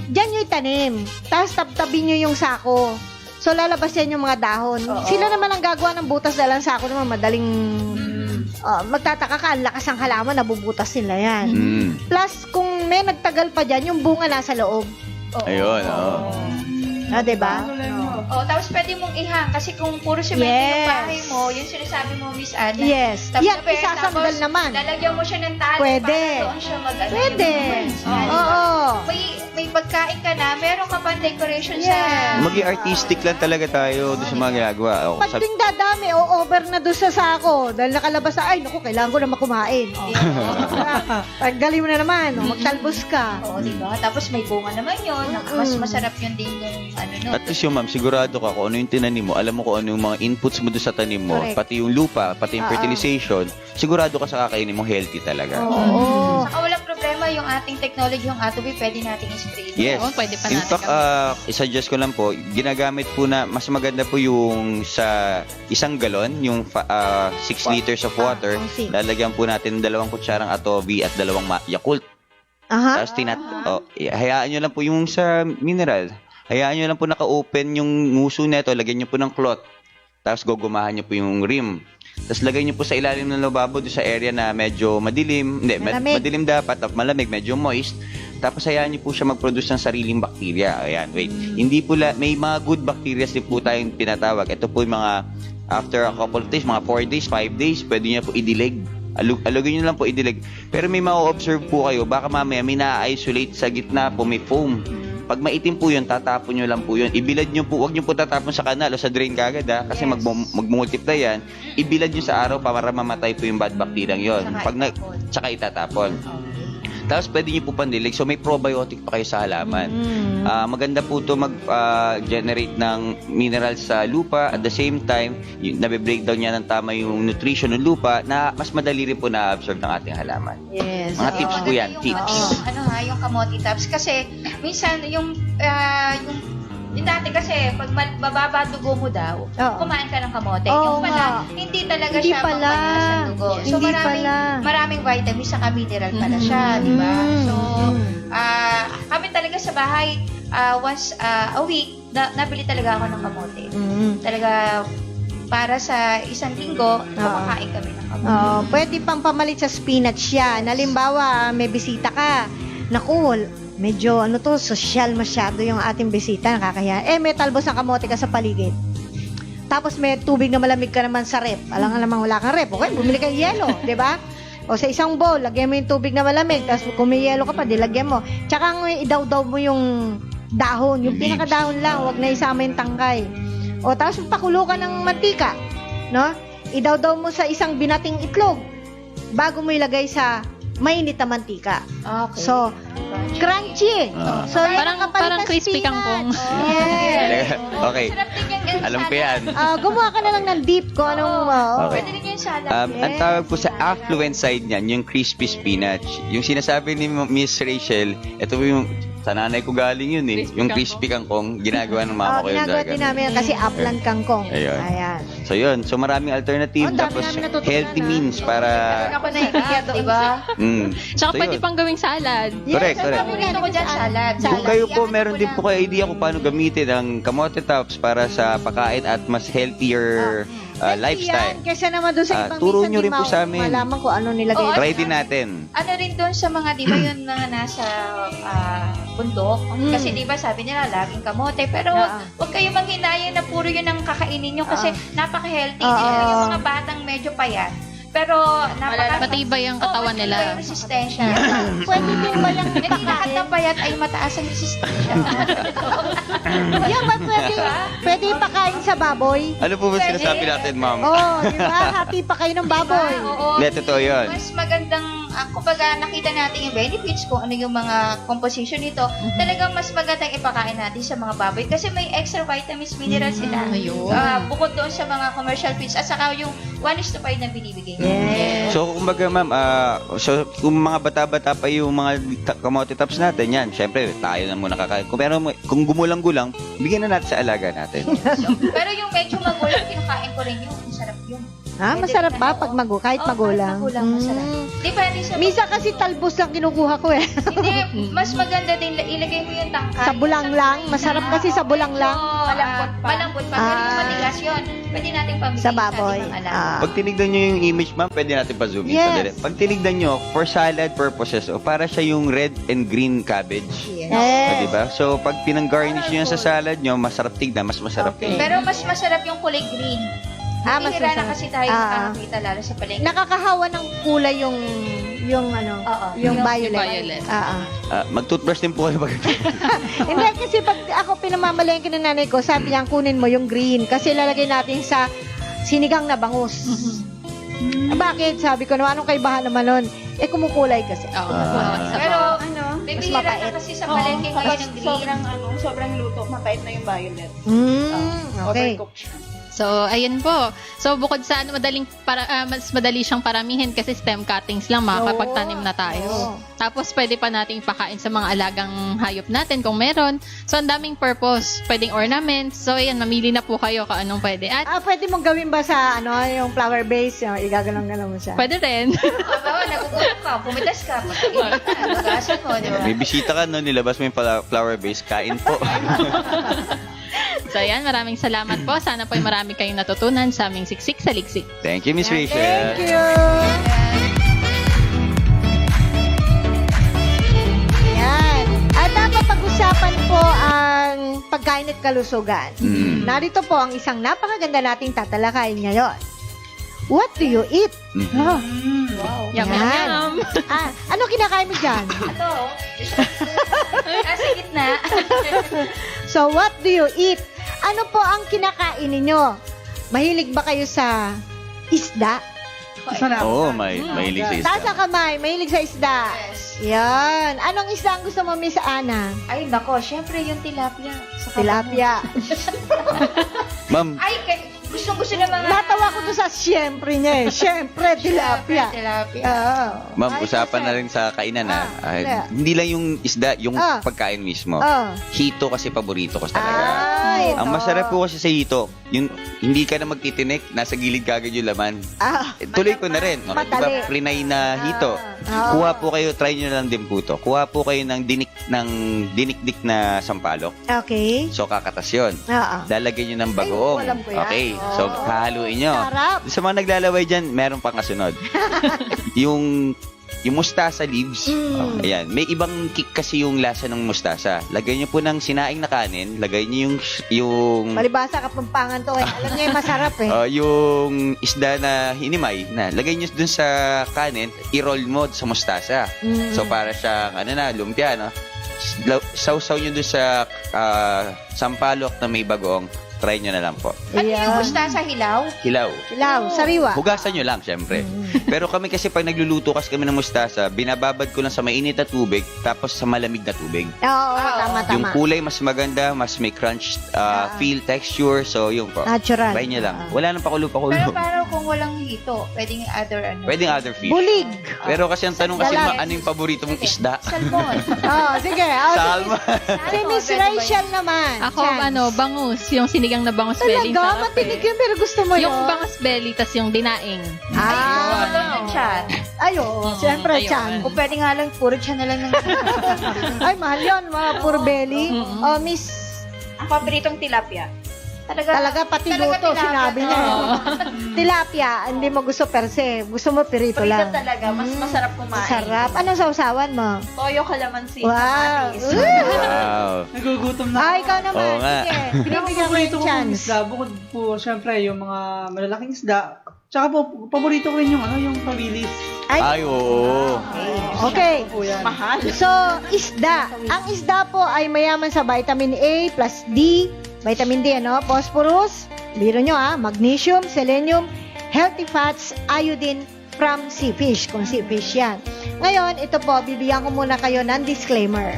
Diyan nyo itanim. Tapos tabi nyo yung sako. So, lalabas yan yung mga dahon. Sila naman ang gagawa ng butas dahil ang sako naman madaling magtataka ka, ang lakas ng halaman, nabubutas nila yan. Plus, kung may nagtagal pa dyan, yung bunga nasa loob. Ayun, oo. Diba? Tapos pwede mong ihang kasi kung puro semento yung bahay mo, yung sinasabi mo, Miss Ana. Yes. Tapos Yan, isasanggal naman. Lalagyan mo siya ng tali Pwede. para doon siya Pwede. Oo. May pagkain ka na, meron ka pang decoration sa... Maging artistic lang talaga tayo doon sa mga ginagawa. O, Pag ding dadami, over na doon sa sako. Dahil nakalabas na, ay, naku, kailangan ko na makumain. Paggali mo na naman, magtalbos ka. Oo, diba? Tapos may bunga naman yun. Mas masarap yun din yung ano, no? At least yung ma'am, sigurado ka kung ano yung tinanim mo, alam mo kung ano yung mga inputs mo doon sa tanim mo, Correct. pati yung lupa, pati yung fertilization, sigurado ka sa kakainin mo healthy talaga. Oo. Saka walang problema yung ating technology, yung Atobi, pwede natin i-spray. Yes. Oo, pwede pa In natin fact, isuggest ko lang po, ginagamit po na, mas maganda po yung sa isang galon, yung 6 liters of water, ang six. lalagyan po natin 2 kutsarang Atobi at 2 Yakult. Aha. Tapos hayaan nyo lang po yung sa mineral. Hayaan nyo lang po naka-open yung nguso neto, lagyan nyo po ng cloth. Tapos gugumahan nyo po yung rim. Tapos lagay nyo po sa ilalim ng lababo doon sa area na medyo madilim. Hindi, Malamig. madilim dapat, at malamig, medyo moist. Tapos hayaan nyo po siya mag-produce ng sariling bakterya. Ayan, wait. Hindi po may mga good bacteria din po tayong tinatawag. Ito po yung mga after a couple of days, mga 4 days, 5 days, pwede nyo po idilig. Alugin nyo lang po idilig. Pero may ma-observe po kayo, baka mamaya may na-isolate sa gitna po, may foam. Pag maitim po yun, tatapon nyo lang po yun. Ibilad nyo po, huwag nyo po tatapon sa kanal o sa drain kagad kasi mag-multiply yan. Ibilad nyo sa araw para mamatay po yung bad bacteria yun. Tsaka itatapon. Tapos pwede nyo po pandilig. So may probiotic pa kayo sa halaman. Maganda po ito mag-generate ng minerals sa lupa. At the same time, nabe-breakdown niya ng tama yung nutrition ng lupa na mas madali rin po na-absorb ng ating halaman. Yes. Mga tips po yan, Yung, tips. yung kamote tops. Kasi, minsan, yung dati kasi, pag bababa dugo mo daw, kumain ka ng kamote. Oo yung pala, hindi talaga Hindi siya pala. pampanya sa dugo. So, Hindi pala. maraming vitamins, saka mineral pala siya, di ba? So, kami talaga sa bahay, once a week, nabili talaga ako ng kamote. Talaga, para sa isang linggo, kumakain kami ng kamote. Pwede pang pamalit sa spinach yan. Halimbawa, may bisita ka. Naku, medyo social masyado yung ating bisita, nakakahiya. May talbos ng kamote ka sa paligid. Tapos may tubig na malamig ka naman sa rep. Alam nga naman wala kang rep. Okay, bumili ka ng yelo, di ba? O sa isang bowl, lagyan mo yung tubig na malamig. Tapos kung may yelo ka pa, dilagyan mo. Tsaka idaw-daw mo yung dahon. Yung pinakadahon lang, wag na isama yung tangkay. O tapos pakulo ka ng mantika. No? Idaw-daw mo sa isang binating itlog bago mo ilagay sa mainit na mantika. Okay. So, crunchy. So, yan ang kapalit Parang na crispy spinach. kangkong. Yes. Okay. Sarap din yung ganun Alam ko salad. yan. Gumawa ka na lang ng dip ko. Anong, Okay. Pwede rin yung salad. Ang tawag po sa affluent side niyan, yung crispy spinach. Yung sinasabi ni Miss Rachel, ito po yung sa nanay ko galing yun eh. Crispy Yung kangkong. crispy kangkong, ginagawa ng mama ko yung ginagawa din namin yan kasi upland kangkong. Ayun. Ayan. So yun, so maraming alternative. Ang dami Tapos namin natutunan, healthy means para... Ako na ikat, diba? Tsaka So pwede yun. pang gawing salad. Correct, Yes, correct. ang Paborito ko dyan, salad. Kung kayo po, Iyan meron ko din lang. po kayo idea kung paano gamitin ang kamote tops para sa pagkain at mas healthier lifestyle. Yan, kesa naman doon sa ibang turo minsan nyo di rin po sa amin. malaman kung ano nilagay. Oo, Try din natin. Ano rin doon sa mga, di ba yun mga nasa bundok? Kasi di ba sabi nila, laging kamote. Pero wag kayo manghinayang na puro yun ang kakainin nyo kasi napaka-healthy. Yung mga batang medyo payat. Pero napaka Matibay ang katawan nila. Matibay ang resistensya. Pwede din ba yung Hindi nakatapayat ay mataas ang resistensya. Yan ba pwede ipakain sa baboy? Ano po ba sinasabi natin, ma'am? Oh, di ba? Happy pa kayo ng baboy. Oo. Hindi, totoo yun. Mas magandang, kumbaga nakita natin yung benefits kung ano yung mga composition nito. Talagang mas magandang ipakain natin sa mga baboy kasi may extra vitamins, minerals sila. Ayun. Bukod doon sa mga commercial feeds at saka yung 1:5 na binibigay. Yes. So, kumbaga, ma'am, so, kung mga bata-bata pa yung mga kamote tops natin, yan, syempre, tayo na muna kakain. Kung gumulang-gulang, bigyan na natin sa alaga natin. Pero yung medyo magulang, kinakain ko rin yun. Masarap yun. Ah, masarap ba pag kahit magulang? Kahit magulang, masarap. Depende sa Minsan kasi talbos lang kinukuha ko eh. Hindi, mas maganda din ilagay mo yung tangkay. Sa bulang lang. Masarap kasi sa bulang lang. Malambot pa. Malambot pa. Pero yung matigas yun, pwede natin pamigay Sa baboy. ating mga alaga. Ah. Pag tinignan nyo yung image, ma'am, pwede natin pa-zoom in. Yes. Sandali. Pag tinignan nyo, for salad purposes, para siya yung red and green cabbage. Yes. Diba? So, pag pinang-garnish nyo yan sa salad nyo, masarap tignan, mas masarap Okay. yun. Pero mas masarap yung kulay green. Mas Bihira na masarap. kasi tayo nakakita lalo sa palengke. Nakakahawa ng kulay yung Oo. yung violet. violet. Mag-toothbrush din po kayo pag Hindi kasi pag ako pinamamalengke ng nanay ko, sabi niya kunin mo yung green kasi lalagay natin sa sinigang na bangus. Bakit? Sabi ko naman, anong kaibahan naman nun? Eh, kumukulay kasi. Oo. Pero Mas bihira mapait. na kasi sa palengke ngayon ng green. Sobrang luto, mapait na yung violet. Okay. Overcooked siya. So, ayun po. So, bukod sa mas madali siyang paramihin kasi stem cuttings lang, makakapagtanim na tayo. Tapos, pwede pa nating ipakain sa mga alagang hayop natin kung meron. So, ang daming purpose. Pwedeng ornaments. So, ayan, mamili na po kayo kung anong pwede. At, Pwede mong gawin ba sa yung flower base, yung igagalang-galang mo siya? pwede rin. Bawa, nagugutom ka, pumitas ka, pagkain ka, magasan mo, di ba? May bisita ka, no? Nilabas mo yung flower base, kain po. So, ayan, maraming salamat po. Sana po ay marami kayong natutunan sa aming Siksik sa Liksik. Thank you, Miss Rachel. Thank you! Yan. At dapat pag-usapan po ang pagkain at kalusugan. Mm. Narito po ang isang napakaganda nating tatalakayin ngayon. What do you eat? Mhm. Oh, Yum, yum, yan. yum. Ano kinakain mo dyan? Ito, sa gitna. So, what do you eat? Ano po ang kinakain ninyo? Mahilig ba kayo sa isda? Sarap. Oo, mahilig sa Taas isda. ang kamay, mahilig sa isda. Yes. Yan. Anong isda ang gusto mo, Miss Ana? Ay, nako, syempre yung tilapia. Saka Tilapia. Ma'am, Ay, gustong-gusto ng mga... Natawa ko to sa siyempre niya eh. Siyempre, tilapia. Tilapia. Oo. ma'am, Ay, usapan kasi- na rin sa kainan Ah, hindi lang yung isda, yung Ah. pagkain mismo. Oh. Hito kasi paborito ko talaga. Ay, Ang ito. masarap po kasi sa hito, yung hindi ka na magtitinik, nasa gilid kagad yung laman. Ah. Tuloy ko na rin. Okay, Madali. diba, prinay na hito. Ah. Kuha po kayo, try nyo na lang din po to. Kuha po kayo ng dinikdik na sampalok. Okay. So, kakatas yun. Oo. Lalagyan nyo ng bagoong. Ay, alam ko yan. Okay. So, Oo. hahaluin nyo. Sarap. Sa mga naglalaway dyan, meron pang kasunod. yung mustasa leaves. Mm. Oh, ayan. May ibang kick kasi yung lasa ng mustasa. Lagay nyo po ng sinaing na kanin. Lagay nyo yung Palibasa kapampangan to eh. Alam niya yung masarap eh. yung isda na hinimay na lagay nyo dun sa kanin, i-roll mo sa mustasa. Mm. So para siyang lumpia, no? Sausaw nyo dun sa sampalok na may bagoong. Try nyo na lang po. Ano yung Ayan. gusta sa hilaw? Hilaw. Hilaw, sariwa. Hugasan nyo lang, syempre. Mm. Pero kami kasi pag nagluluto kasi kami ng mustasa, binababad ko lang sa mainit na tubig, tapos sa malamig na tubig. Oo, tama, Yung tama. kulay mas maganda, mas may crunch, feel, texture. So, yun po. Natural. Try nyo lang. Ah. Wala nang pakulo-pakulo. Pero paano kung walang hito? Pwedeng other ano? Pwedeng other fish. Bulig. Pero kasi ang tanong kasi, Dalag. ano yung paborito mong isda? Salmon. Oh, sige. Oh, Salmon. Si Miss Rachel naman. Ako, Chance. bangus. Yung sinigang na bangus belly. Talaga? Sarap Matinig eh. yun, pero gusto mo yun? Yung bangus belly, tas yung dinaing. Ah. Chan. Ay, oo. Siyempre, Ayun. Chan. Kung pwede nga lang, puro chan na lang ng... Ay, mahal yun. Mga puro belly. Mm-mm. Oh, Miss... Ang paboritong tilapia. Talaga, pati luto, sinabi niya. Tilapia, hindi mo gusto per se. Gusto mo pirito Prito lang. talaga, mas masarap kumain. Sarap. Anong sausawan mo? Toyo, kalamansi, Wow. kamatis. Wow. Nagugutom na. Ah, ikaw naman. Oo nga. Sige. Pinapagyan Binibigyan ko ko ito yung kong chance. isda. Bukod po, syempre, yung mga malalaking isda, Tsaka po, paborito ko rin yung yung pabilis. Ay, oo. Okay. Po yan. Mahal. So, isda. Ang isda po ay mayaman sa vitamin A plus D, vitamin D, phosphorus, biro nyo magnesium, selenium, healthy fats, iodine from sea fish, kung sea fish yan. Ngayon, ito po, bibigyan ko muna kayo ng disclaimer.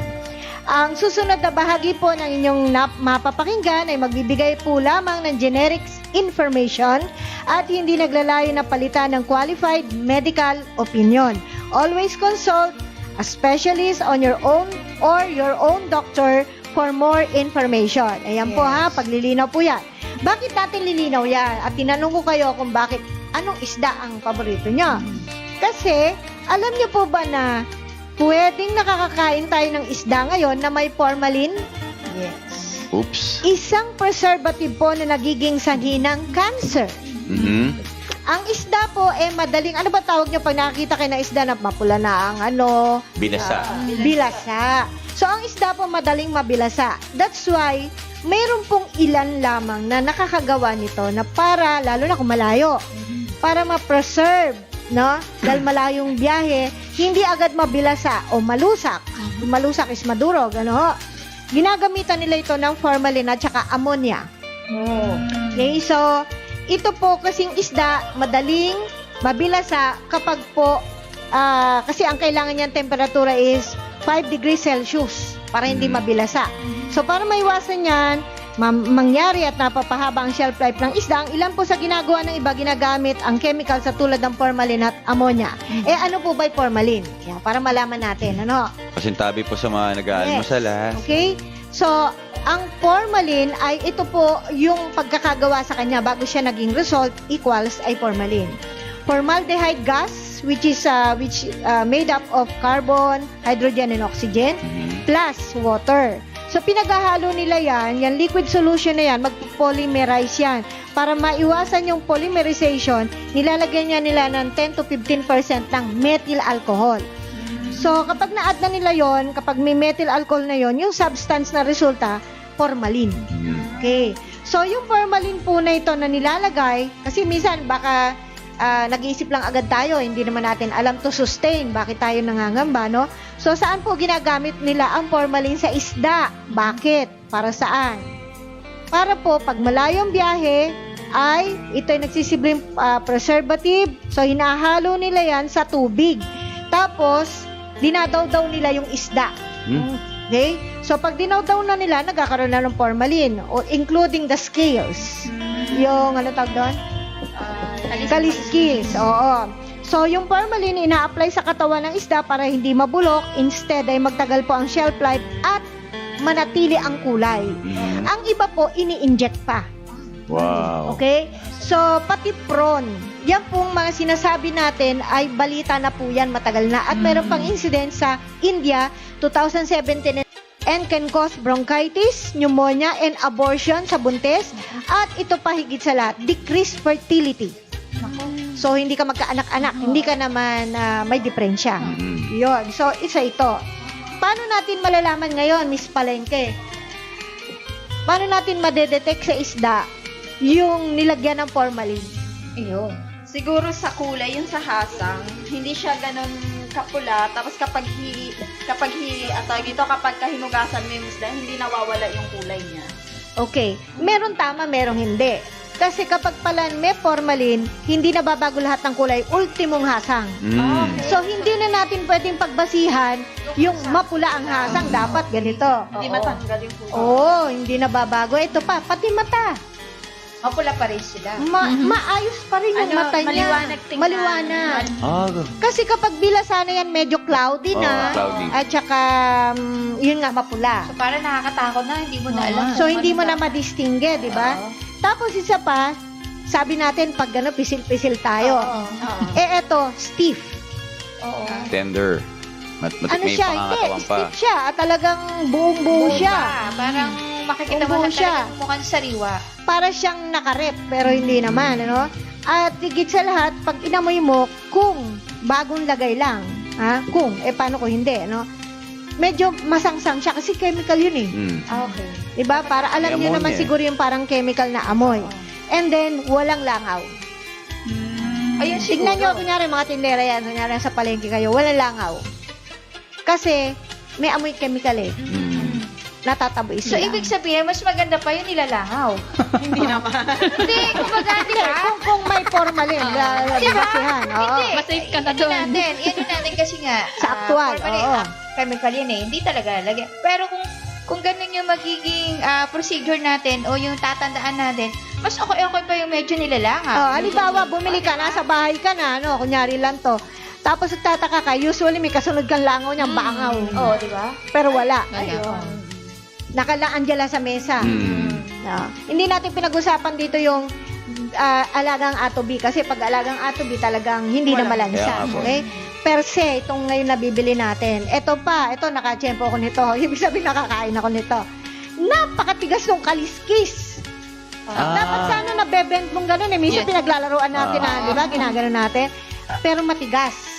Ang susunod na bahagi po ng inyong mapapakinggan ay magbibigay po lamang ng generic information at hindi naglalayo na palitan ng qualified medical opinion. Always consult a specialist on your own or your own doctor for more information. Ayan po paglilinaw po yan. Bakit natin lilinaw yan? At tinanong ko kayo kung bakit, anong isda ang paborito nyo? Kasi, alam niyo po ba na pwedeng nakakakain tayo ng isda ngayon na may formalin? Yes. Oops. Isang preservative po na nagiging sanhi ng cancer. Mhm. Ang isda po, madaling, ano ba tawag nyo pag nakakita kayo ng isda na mapula na ang Binasa. bilasa. So, ang isda po madaling mabilasa. That's why, mayroon pong ilan lamang na nakakagawa nito na para, lalo na kung malayo, para ma-preserve, dahil malayong biyahe, hindi agad mabilasa o malusak. Yung malusak is maduro, Ginagamitan nila ito ng formalin at saka ammonia. Okay, so, ito po kasing isda, madaling mabilasa kapag po, kasi ang kailangan niyang temperatura is 5 degrees Celsius para hindi mabilasa. So, para maiwasan yan, mangyari at napapahaba ang shelf life ng isda, ang ilan po sa ginagawa ng iba, ginagamit ang chemical sa tulad ng formalin at ammonia. Ano po ba yung formalin? Yan, para malaman natin, Pasintabi po sa mga nag-aalmusal, ha? Okay? So, ang formalin ay ito po yung pagkakagawa sa kanya bago siya naging result equals ay formalin. Formaldehyde gas, which is made up of carbon, hydrogen, and oxygen, plus water. So, pinaghahalo nila yung liquid solution na yan, mag-polymerize yan. Para maiwasan yung polymerization, nilalagyan nila ng 10 to 15% ng methyl alcohol. So, kapag na-add na nila yon, kapag may methyl alcohol na yon, yung substance na resulta, formalin. Okay. So, yung formalin po na ito na nilalagay, kasi minsan baka nag-iisip lang agad tayo, hindi naman natin alam to sustain, bakit tayo nangangamba, So, saan po ginagamit nila ang formalin sa isda? Bakit? Para saan? Para po, pag malayong biyahe, ay ito'y nagsisilbing preservative. So, hinahalo nila yan sa tubig. Tapos, dinadaw-daw nila yung isda. Okay? So, pag dinawdaw na nila, nagkakaroon na ng formalin, including the scales. Yung, tawag doon? Kaliskis. Oo. So, yung formalin, ina-apply sa katawan ng isda para hindi mabulok. Instead, ay magtagal po ang shelf life at manatili ang kulay. Ang iba po, ini-inject pa. Wow. Okay? So, pati prawn. Yan pong mga sinasabi natin ay balita na po yan, matagal na. At meron pang incident sa India, 2017, and can cause bronchitis, pneumonia, and abortion sa buntis. At ito pa higit sa lahat, decreased fertility. So, hindi ka magkaanak-anak, hindi ka naman may diferensya. Yun. So, isa ito. Paano natin malalaman ngayon, Miss Palengke? Paano natin madedetect sa isda yung nilagyan ng formalin? Ayun. Siguro sa kulay, yung sa hasang, hindi siya ganun kapula. Tapos kapag hinugasan mo yung isda, hindi nawawala yung kulay niya. Okay. Meron tama, merong hindi. Kasi kapag pala may formalin, hindi nababago lahat ng kulay, ultimong hasang. So, hindi na natin pwedeng pagbasihan yung mapula ang hasang, dapat ganito. Hindi matanggal yung kulay. Oo, hindi nababago. Ito pa, pati mata. Mapula pa rin sila. Maayos pa rin yung mata niya. Maliwanag tingnan. Maliwanag. Ah, Kasi kapag bilasa na yan, medyo cloudy na. cloudy. At saka, yun nga, mapula. So, parang nakakatakot na, hindi mo na alam. So, kung hindi mo ano na madistingue, di ba? Tapos, isa pa, sabi natin, pag gano'n, pisil-pisil tayo. Eto, stiff. Oo. tender. Ano May siya? Hindi, pangangatawan pa. stiff siya. At talagang buong-buo siya. Parang makikita mo Buo na siya. talagang mukhang sariwa. Para siyang nakarep, pero hindi naman, At higit sa lahat, pag inamoy mo, kung bagong lagay lang, kung, paano ko hindi, medyo masangsang siya kasi chemical yun eh. Okay. Diba? Para alam May niyo naman ammonia. siguro yung parang chemical na amoy. And then, walang langaw. Ayun siguro. Tignan nyo, kunyari mga tindera yan, kunyari sa palengke kayo, walang langaw. Kasi, may amoy chemical eh. Natataboy So, sila. ibig sabihin, mas maganda pa yung nilalangaw. Hindi naman. Hindi, kumbaga, di Hindi, ba? kung may formalin, lalabasihan. Oo. Masafe ka na doon. Yan natin kasi nga. Sa actual, formalin, oo. chemical yun eh. Hindi talaga lagyan. Pero kung ganun yung magiging procedure natin o yung tatandaan natin, mas okay pa yung medyo nilalangaw. Oh, halimbawa, bumili ka, nasa bahay ka na, ano, kunyari lang to. Tapos nagtataka ka, usually may kasunod kang langaw niyang bangaw. Oo, di ba? Pero wala. Ayun. Nakalaan dyan lang sa mesa. Mm. No. Hindi natin pinag-usapan dito yung alagang atobi kasi pag alagang atobi talagang hindi na malansa. Kaya nga po. Okay? Per se, itong ngayon nabibili natin. Ito nakachempo ko nito. Ibig sabihin nakakain ako nito. Napakatigas ng kaliskis. Dapat sana nabebend mong ganun eh. Minsan Yes. pinaglalaroan natin na, di ba? Ginagano natin. Pero matigas.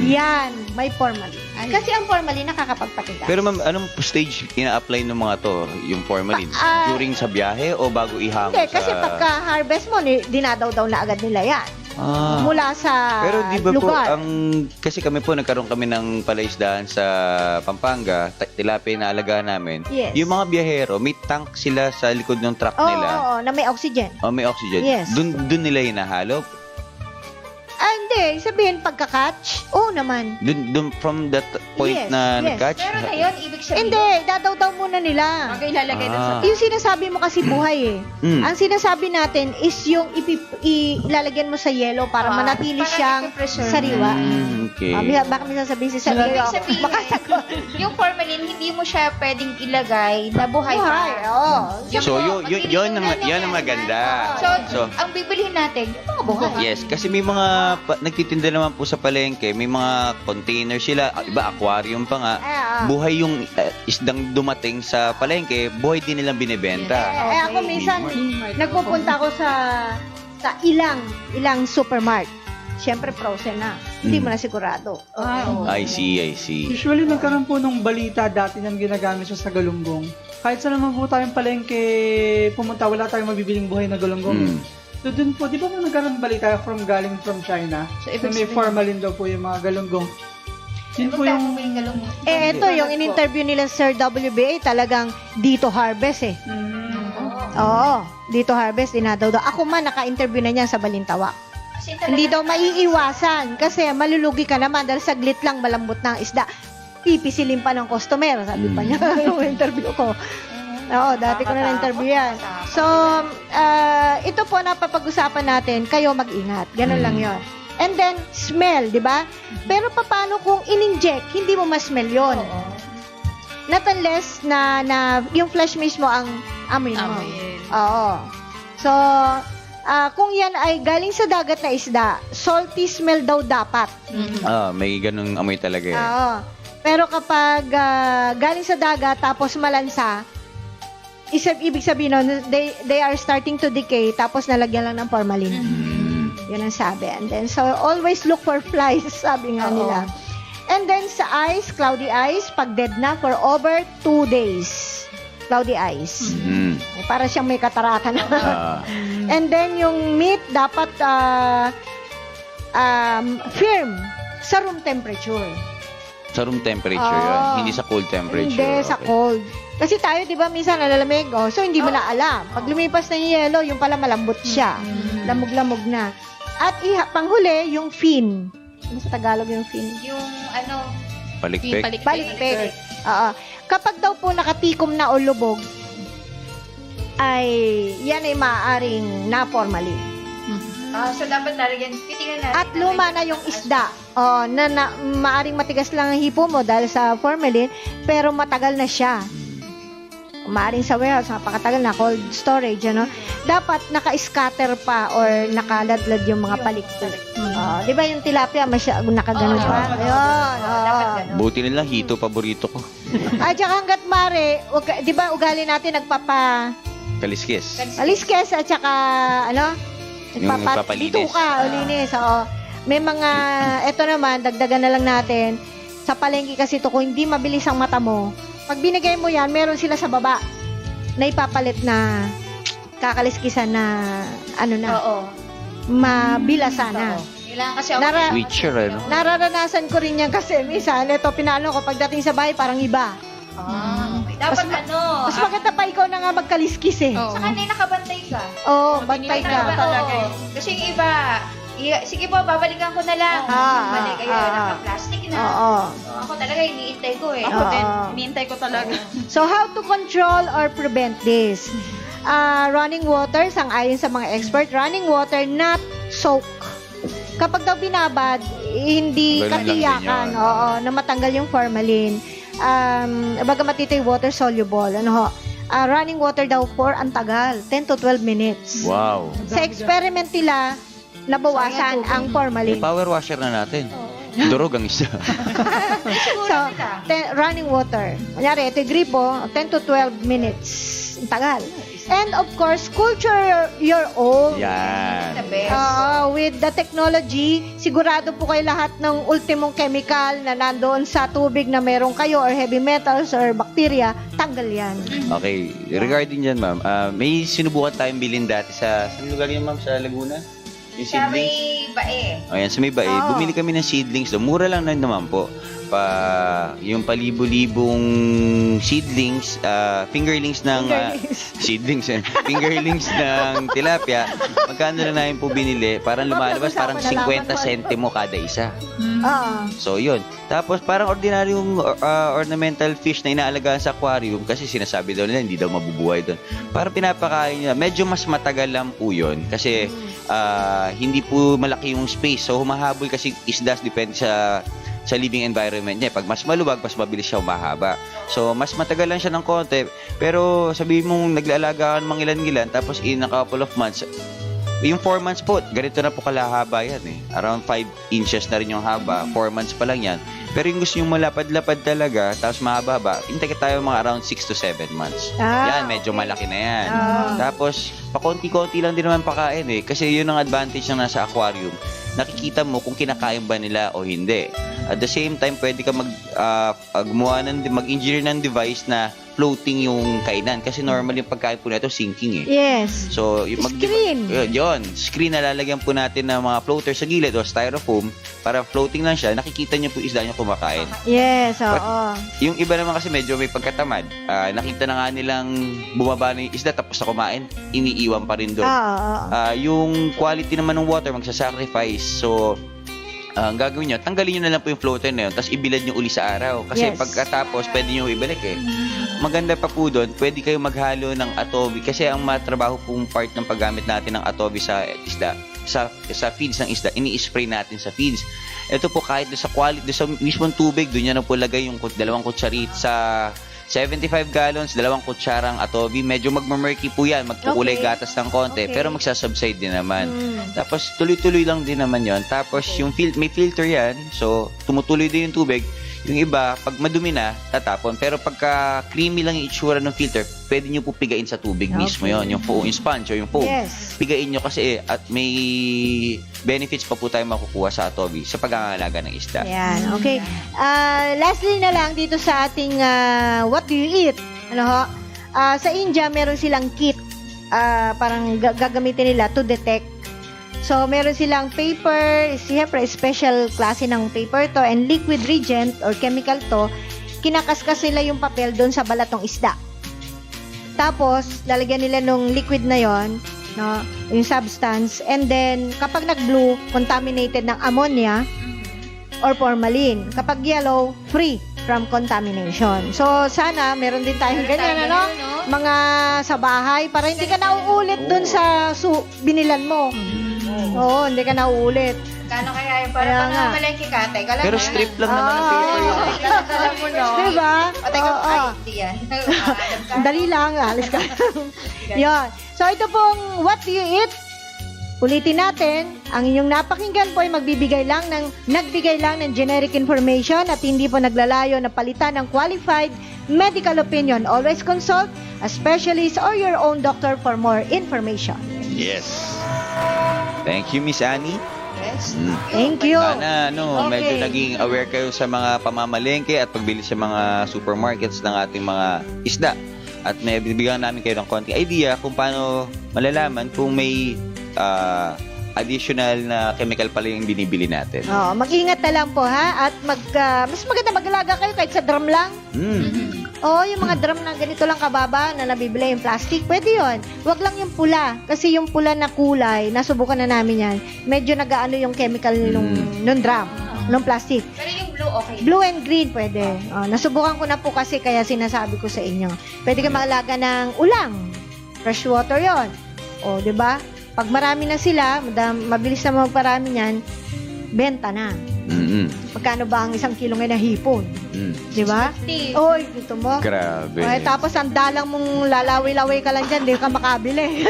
Yan, may formalin. Kasi ang formalin nakakapagpatigas. Pero ma'am, anong stage ina-apply ng mga to? Yung formalin? During sa biyahe o bago ihango Hindi, sa... kasi pagka-harvest mo, dinadaw-daw na agad nila yan. Ah. Mula sa Pero di ba po, lugar. kasi kami po, nagkaroon kami ng palaisdaan sa Pampanga, tilapia na alagaan namin. Yes. Yung mga biyahero, may tank sila sa likod ng truck Oo, nila. oo, na may oxygen. O may oxygen. Yes. Dun nila hinahalo. Hindi. Sabihin, pagka-catch, oo naman. Dun from that point Yes, na yes. nag-catch. Pero na yun, ibig sabihin. Hindi, dadaw-daw muna nila. Okay, ilalagay dun sa... Ah. Yung sinasabi mo kasi buhay eh. Mm. Ang sinasabi natin is yung ilalagyan mo sa yelo para manatili para siyang i-preserve. sariwa. Okay. Baka may sasabihin si Sally. Ibig sabihin, yung formalin, hindi mo siya pwedeng ilagay na buhay Buhay, pa. oo. So, yun ang maganda. So, ang bibilihin natin, yung mga buhay. Yes, kasi may mga nagtitinda naman po sa palengke, may mga container sila, iba aquarium pa nga. Buhay yung isdang dumating sa palengke, buhay din nilang binebenta. Ako minsan, nagpupunta ako sa ilang supermarket. Siyempre, frozen na. Hindi mo na sigurado. I see. Usually, nagkaroon po nung balita dati nang ginagamit siya sa galunggong. Kahit saan naman po tayong palengke pumunta, wala tayong mabibiling buhay na galunggong. Mm. So dun po, di ba nagkaroon balita galing from China? So, na ibig may sabihin- formalin daw po yung mga galunggong. Yun po yung... Ito, yung in-interview nila Sir WBA, talagang dito harvest eh. Oo, dito harvest, dinadaw daw. Ako man, naka-interview na niyan sa Balintawak. Hindi daw maiiwasan kasi malulugi ka naman dahil saglit lang malambot na ang isda. Pipisilin pa ng customer, sabi pa niya nung interview ko. Oo, dati ko na na-interview yan. So, ito po napapag-usapan natin, kayo mag-ingat. Ganun lang yon. And then, smell, di ba? Pero paano kung in-inject, hindi mo ma-smell yun? Not unless na yung flesh mismo ang amoy mo. Oo. So, kung yan ay galing sa dagat na isda, salty smell daw dapat. May ganung amoy talaga eh. Oo. Pero kapag galing sa dagat tapos malansa, ibig sabihin nun, they are starting to decay tapos nalagyan lang ng formalin. Yun ang sabi. And then, so always look for flies, sabi nga nila. And then sa ice, cloudy ice, pag dead na for over 2 days. Cloudy ice. Para siyang may katarata na. And then yung meat dapat firm sa room temperature. Sa room temperature yun, hindi sa cold temperature. Hindi, sa Okay. cold. Kasi tayo, di ba, minsan nalalamig, so hindi mo na alam. Pag lumipas na yung yelo, yung pala malambot siya. Lamog-lamog na. At panghuli, yung fin. Ano sa Tagalog yung fin? Yung ano, Palikpik. Balikpik. Oo. Kapag daw po nakatikom na o lubog, ay yan ay maaaring na formalin. so dapat lalagyan, titingnan natin. At luma na yung isda. Na maaring matigas lang ang hipo mo dahil sa formalin, pero matagal na siya. Maaring sa warehouse, napakatagal na, cold storage, ano? Dapat naka-scatter pa or nakaladlad yung mga palikpik. Di ba yung tilapia, nakaganon pa? Ayun. Dapat ganun. Buti nila, hito paborito ko. At saka hanggat mare, di ba ugali natin Kaliskis. aliskes at saka Yung nagpapalinis. dito ka, linis. Oo. May mga, eto naman, dagdagan na lang natin. Sa palengke kasi to, kung hindi mabilis ang mata mo, pag binigay mo yan, meron sila sa baba na ipapalit na kakaliskisan na, Oo. mabila sana. Kailangan kasi Switcher, ano? Nararanasan ko rin yan kasi minsan, ito pinalo ko pagdating sa bahay parang iba. Okay. Dapat Mas maganda pa ikaw na nga magkaliskis eh. Oo. sa kanila nakabantay ka. Oo, bantay ka. Kasi yung iba, sige po, babalikan ko na lang. Balik kayo, naka-plastic na. Oo. So, ako talaga, iniintay ko eh. Ako din, Oo. hinihintay ko talaga. So, how to control or prevent this? Running water, sang-ayon sa mga expert, running water not soak. Kapag daw binabad, hindi Ganun lang din katiyakan yun. na matanggal yung formalin. Bagamat ito yung water soluble, running water daw for ang tagal, 10 to 12 minutes. Wow. Sa experiment nila, nabawasan ang May formalin. power washer na natin. Durog ang isa. So, running water. Kunyari, ito yung gripo, 10 to 12 minutes. Ang tagal. And of course, culture your own. Yan. The best. With the technology, sigurado po kayo lahat ng ultimong chemical na nandoon sa tubig na meron kayo or heavy metals or bacteria, tanggal yan. Okay, regarding dyan, ma'am, may sinubukan tayong bilhin dati saan lugar yan, ma'am? Sa Laguna? Yung Sa seedlings? may bae. Ayan, sa may bae. Oo. Bumili kami ng seedlings doon. Mura lang na naman po. Yung palibo-libong seedlings, fingerlings ng seedlings, fingerlings ng tilapia. Magkano na namin po binili? Parang lumalabas, parang 50 sentimo kada isa. So, yun. Tapos, parang ordinaryong ornamental fish na inaalagaan sa aquarium kasi sinasabi daw nila, hindi daw mabubuhay doon. Parang pinapakain nila. Medyo mas matagal lang po yun kasi hindi po malaki yung space. So, humahabol kasi isdas depende sa living environment niya. Pag mas maluwag, mas mabilis siya humahaba. So, mas matagal lang siya ng konti. Pero, sabihin mong naglaalaga ka ng mga ilan-ilan, tapos in a couple of months, yung 4 months po, ganito na po kalahaba yan eh. Around 5 inches na rin yung haba. 4 months pa lang yan. Pero yung gusto yung malapad-lapad talaga, tapos mahaba-haba, hintay tayo mga around 6 to 7 months. Yan, medyo malaki na yan. Tapos, pakonti-konti lang din naman pakain eh. Kasi yun ang advantage na nasa aquarium. Nakikita mo kung kinakain ba nila o hindi. At the same time, pwede ka mag-engineer ng device na floating yung kainan. Kasi normal yung pagkain po nito, sinking eh. Yes. So, Screen. Yun, screen na lalagyan po natin ng mga floater sa gilid o styrofoam para floating lang siya. Nakikita niyo po isda niyo kumakain. Yes, oo. Yung iba naman kasi medyo may pagkatamad. Nakita na nga nilang bumaba na yung isda tapos na kumain, iniiwan pa rin doon. Yung quality naman ng water, magsasacrifice. So, ang gagawin nyo, tanggalin nyo na lang po yung floater na yun, tapos ibilad nyo uli sa araw. Kasi Yes. pagkatapos, pwede nyo ibalik eh. Maganda pa po doon, pwede kayo maghalo ng atobi. Kasi ang matrabaho pong part ng paggamit natin ng atobi sa isda, sa feeds ng isda, ini-spray natin sa feeds. Ito po kahit doon sa quality, doon sa mismong tubig, doon nyo na po lagay yung 2 kutsarit sa 75 gallons, 2 kutsarang atobi. Medyo magmamurky po yan, magkukulay Okay. gatas ng konti, Okay. pero magsasubside din naman. Tapos tuloy-tuloy lang din naman yon. Tapos yung may filter yan, so tumutuloy din yung tubig. Yung iba, pag madumi na, tatapon. Pero pagka creamy lang yung itsura ng filter, pwede nyo po pigain sa tubig mismo yon, yung foam, yung sponge o yung foam. Yes. Pigain nyo kasi at may benefits pa po tayo makukuha sa atobi sa pag-aalaga ng isda. Ayan, okay. Lastly na lang dito sa ating what do you eat? Sa India, meron silang kit. Parang gagamitin nila to detect. So, meron silang paper, siyempre, special klase ng paper to, and liquid reagent or chemical to, kinakaskas nila yung papel doon sa balatong isda. Tapos, lalagyan nila nung liquid na yon, yung substance, and then, kapag nag-blue, contaminated ng ammonia or formalin. Kapag yellow, free from contamination. So, sana, meron din tayong ganyan, mga sa bahay, para hindi ka nauulit doon sa binilan mo. Oo, hindi ka nauulit. Kano kaya yung Kaya parang nga. malengke ka? Teka lang. Pero strip lang naman ang paper yun. Alam mo, no? Diba? O, teka, ay, Oo. hindi yan. Alam ka. Dali lang, alis ka. Yon. So, ito pong what do you eat? Ulitin natin, ang inyong napakinggan po ay nagbigay lang ng generic information at hindi po naglalayo na palitan ng qualified medical opinion. Always consult a specialist or your own doctor for more information. Yes. Thank you, Miss Annie. Yes. Thank you. Sana Okay. medyo naging aware kayo sa mga pamamalengke at pagbili sa mga supermarkets ng ating mga isda. At may bibigyan namin kayo ng konting idea kung paano malalaman kung may additional na chemical pala yung binibili natin. Oo, mag-ingat na lang po ha. At mas maganda mag-alaga kayo kahit sa drum lang. Oo, yung mga drum na ganito lang kababa na nabibili yung plastic, pwede yon. Wag lang yung pula. Kasi yung pula na kulay, nasubukan na namin yan, medyo nag-aano yung chemical nung drum, nung plastic. Pero yung blue, okay. Blue and green pwede. Nasubukan ko na po kasi kaya sinasabi ko sa inyo. Pwede ka mag-alaga ng ulang. Fresh water yon. O, di ba? Pag marami na sila, mabilis na magparami niyan, benta na. Magkano ba ang 1 kilo ngayon na hipon? Di ba? Oy, dito mo. Grabe. Ay, tapos ang dalang mong lalawi-lawi ka lang dyan, di ka makabili.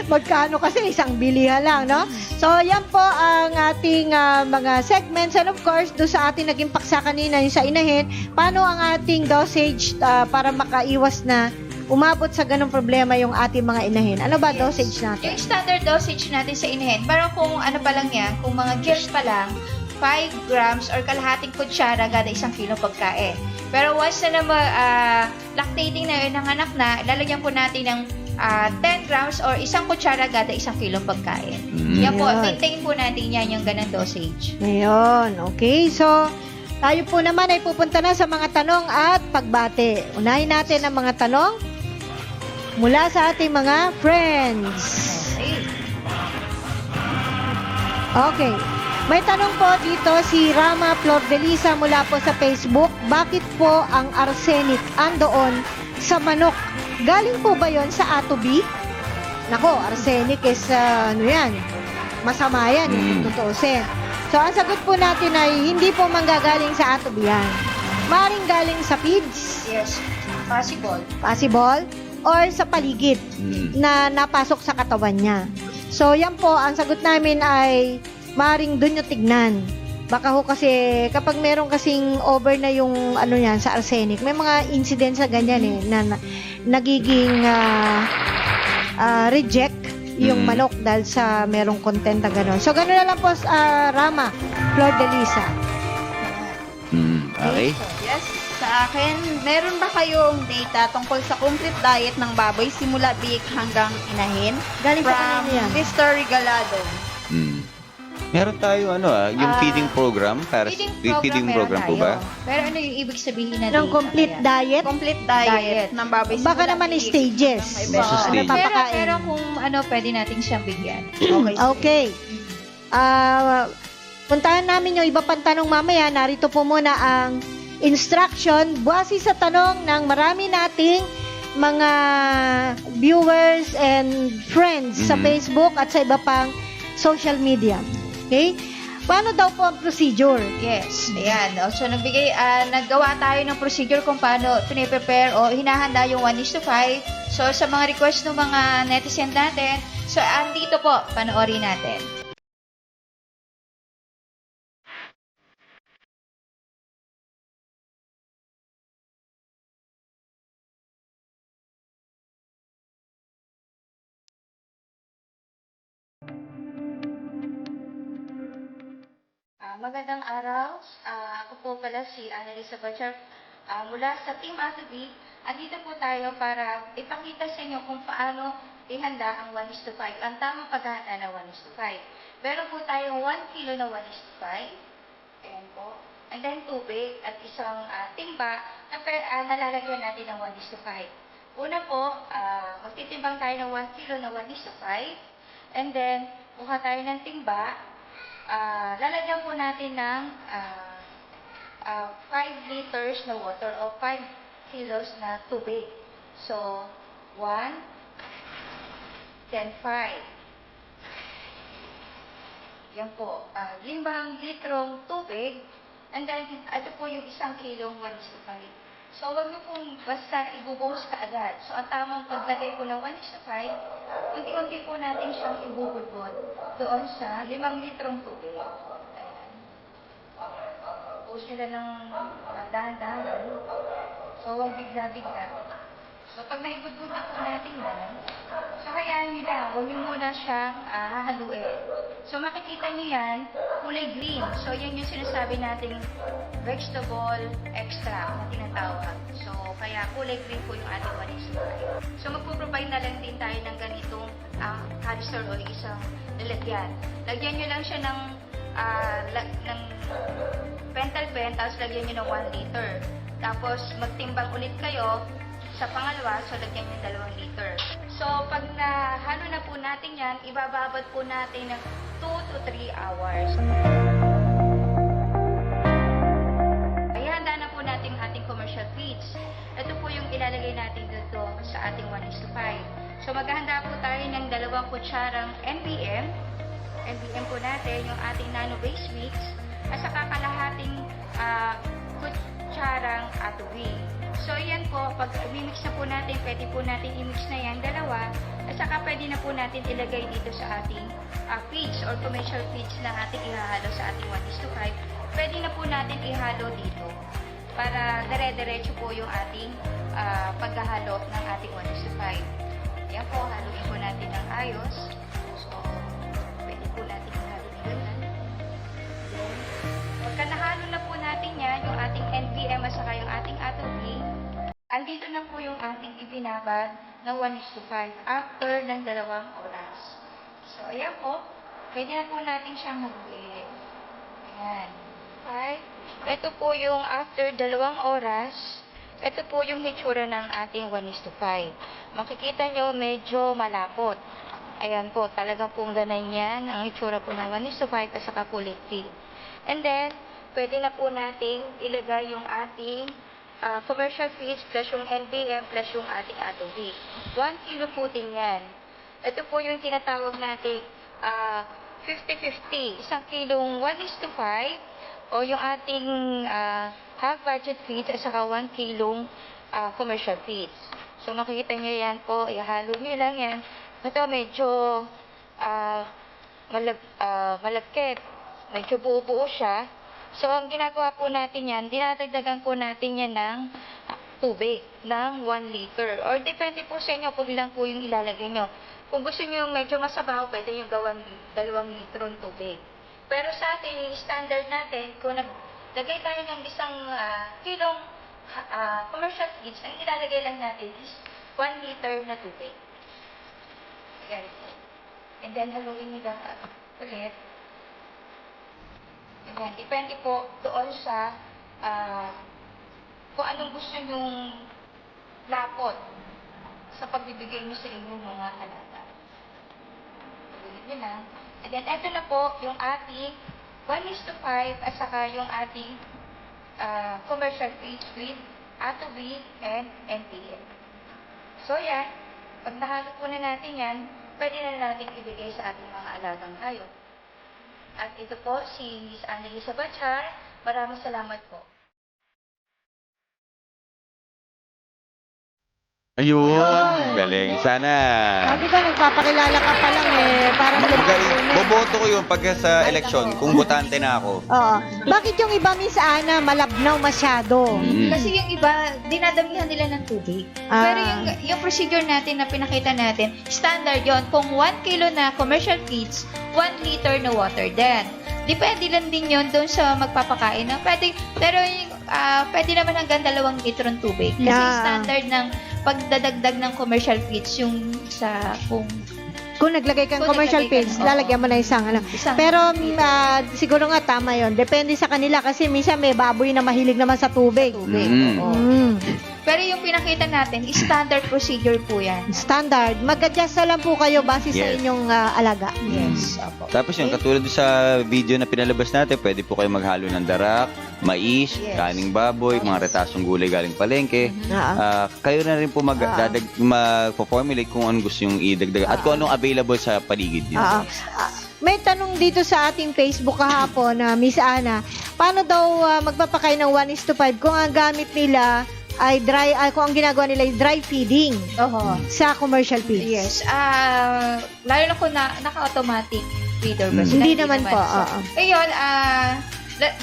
Magkano kasi 1 bilihan lang, no? So, yan po ang ating mga segments. And of course, doon sa ating naging paksa kanina, yung sa inahin, paano ang ating dosage para makaiwas na umabot sa ganong problema yung ating mga inahin. Ano ba dosage natin? Yung standard dosage natin sa inahin, parang kung ano pa lang yan, kung mga girls pa lang, 5 grams or kalahating kutsara kada 1 kilo pagkain. Pero once na lactating na yun ng anak na, lalagyan po natin ng 10 grams or 1 kutsara kada 1 kilo pagkain. Yan po, maintain po natin yan yung ganang dosage. Ngayon, okay. So, tayo po naman ay pupunta na sa mga tanong at pagbate. Unahin natin ang mga tanong mula sa ating mga friends. Okay. May tanong po dito si Rama Flor de Lisa mula po sa Facebook. Bakit po ang arsenic andoon sa manok? Galing po ba yon sa atobi? Nako, arsenic is ano yan? Masama yan, tutuusin. So, ang sagot po natin ay hindi po manggagaling sa atobi yan. Maring galing sa feeds. Yes, possible. Possible. Or sa paligid na napasok sa katawan niya. So, yan po, ang sagot namin ay maring dun yung tignan. Baka ho kasi, kapag meron kasing over na yung ano yan, sa arsenic, may mga incidents sa ganyan na nagiging reject yung manok dahil sa merong content na gano'n. So, gano'n na lang po, Rama, Flor de Lisa. Okay. Yes, sa akin, meron ba kayong data tungkol sa complete diet ng baboy simula biik hanggang inahin? Galing sa From kanina yan. Mr. Regalado. Meron tayo yung feeding program para feeding program po ba? Pero ano yung ibig sabihin na Ng complete diet? Complete diet ng baboy Baka simula naman biik stages. hanggang Basta may stages. Napapakain. Pero kung ano, pwede natin siyang bigyan. Okay. Puntahan namin yung iba pang tanong mamaya. Narito po muna ang instruction. Buwasi sa tanong ng marami nating mga viewers and friends sa Facebook at sa iba pang social media. Okay? Paano daw po ang procedure? Yes, ayan. So, naggawa tayo ng procedure kung paano piniprepare o hinahanda yung 1:5. So, sa mga request ng mga netizen natin, so, andito po, panoorin natin. Magandang araw. Ako po pala si Annalisa Bachar mula sa Team Atobi. Andito po tayo para ipakita sa inyo kung paano ihanda ang 1:5, ang tamang paghahanda ng 1:5. Meron po tayong 1 kilo na 1:5. Ayan po. And then tubig at isang timba na nalalagyan natin ng 1:5. Una po, magtitimbang tayo ng 1 kilo na 1:5. And then, kuha tayo ng timba. Lalagyan po natin ng 5 liters na water o 5 kilos na tubig. So, 1, then 5. Yan po. 5 litrong tubig. And then, ito po yung 1 kilong 1:5. So, wag niyo pong basta ibubuhos ka agad. So, ang tamang paglagay po ng 1:5, unti-unti po natin siyang ibubudbod doon sa 5 litrong tubig. Ayan. Push nila ng dahan-dahan. So, wag bigla-bigla. So, pag nahigod-higod na po natin yan, so hayaan nyo lang, huwag nyo muna siyang hahaluin. So, makikita nyo yan, kulay green. So, yan yung sinasabi nating vegetable extract na tinatawag. So, kaya kulay green po yung ating 1:5. So, magpo-provide na lang din tayo ng ganitong canister o isang lalagyan. Lagyan nyo lang siya ng pentel pen, tapos lagyan nyo ng 1 liter. Tapos, magtimbang ulit kayo sa pangalawa, so lagyan nyo 2 liter. So, pag nahalo na po natin yan, ibababad po natin ng 2 to 3 hours. Ay, handa na po natin ating commercial feeds. Ito po yung ilalagay natin dito sa ating 1:5. So, maghahanda po tayo ng 2 kutsarang NBM. NBM po natin yung ating nano-base mix at saka kalahating kutsarang atobi. So, yan po, pag i-mix na po natin, pwede po natin i-mix na yan, 2, at saka pwede na po natin ilagay dito sa ating feeds or commercial feeds na ating ihahalo sa ating 1:5. Pwede na po natin ihalo dito para dire-diretso po yung ating paghahalo ng ating 1:5. Yan po, haluin po natin ng ayos. So, pwede po natin ihalo ng ganyan. Then, pagka nahalo na po natin yan, yung ating NBM at saka yung ating atobi, andito na po yung ating ibinabad ng 1:5 after ng 2 oras. So, ayan po. Pwede na po natin siyang haluin. Ayan. Okay. Ito po yung after 2 oras. Ito po yung hitsura ng ating 1:5. Makikita nyo medyo malapot. Ayan po. Talagang pong ganay yan. Ang hitsura po ng 1:5 at saka kulay pink. And then, pwede na po natin ilagay yung ating commercial feeds plus yung NBM plus yung ating atobi. 1 kilo po din yan. Ito po yung tinatawag nating 50-50. 1 kilong 1:5 o yung ating half budget feeds at saka 1 kilong commercial feeds. So makikita nyo yan po, ihalo nyo lang yan. Ito medyo malagkit. Medyo buo-buo siya. So, ang ginagawa po natin yan, dinadagdagan po natin yan ng tubig, ng 1 liter. Or depende po sa inyo kung ilang po yung ilalagay nyo. Kung gusto nyo yung medyo masabaw, pwede yung gawan 2 litron tubig. Pero sa atin, yung standard natin, kung naglagay tayo ng 1 kilong commercial feeds, ang ilalagay lang natin is 1 liter na tubig. Ayan. And then, haluin nyo lang ulit. Ayan, depende po doon sa kung anong gusto nyong lapot sa pagbibigay nyo sa inyong mga alaga. Pagulin nyo lang. And then, ito na po yung ating 1:5 at saka yung ating commercial feeds with atobi and NPM. So, yan. Pag nahalo po na natin yan, pwede na natin ibigay sa ating mga alagang hayop. At ito po si Miss Annalisa Bachar. Maraming salamat po. Ayun, galing. Sana. Sabi ko, nagpapakilala ka pa lang parang Boboto ko yun pagka sa eleksyon, kung botante na ako. Oo. Bakit yung iba, Miss Ana, malabnaw masyado? Kasi yung iba, dinadamihan nila ng tubig. Pero yung procedure natin na pinakita natin, standard yon. Kung 1 kilo na commercial feeds, 1 liter na water din. Depende lang din yon doon sa magpapakain. Pero pwede naman hanggang 2 litron tubig. Kasi standard ng pagdadagdag ng commercial feeds yung sa Kung naglagay kang commercial feeds, lalagyan mo na isang Pero siguro nga tama yon. Depende sa kanila kasi minsan may baboy na mahilig naman sa tubig. Pero yung pinakita natin, standard procedure po yan. Standard. Mag-adjust na lang po kayo base sa Yes. inyong alaga. Yes, opo. Tapos yung katulad sa video na pinalabas natin, pwede po kayo maghalo ng darak, mais, Yes. kaning baboy, mga retasong gulay galing palengke. Ah. Kayo na rin po mag-formulate kung anong gusto yung idagdag at kung anong available sa paligid niyo. May tanong dito sa ating Facebook kahapon na Miss Ana, paano daw magpapakain ng 1:5 kung ang gamit nila ay kung ang ginagawa nila ay dry feeding sa commercial feeds? Yes. Lalo na kung naka-automatic feeder ba sila? Hindi naman po. So, ayun,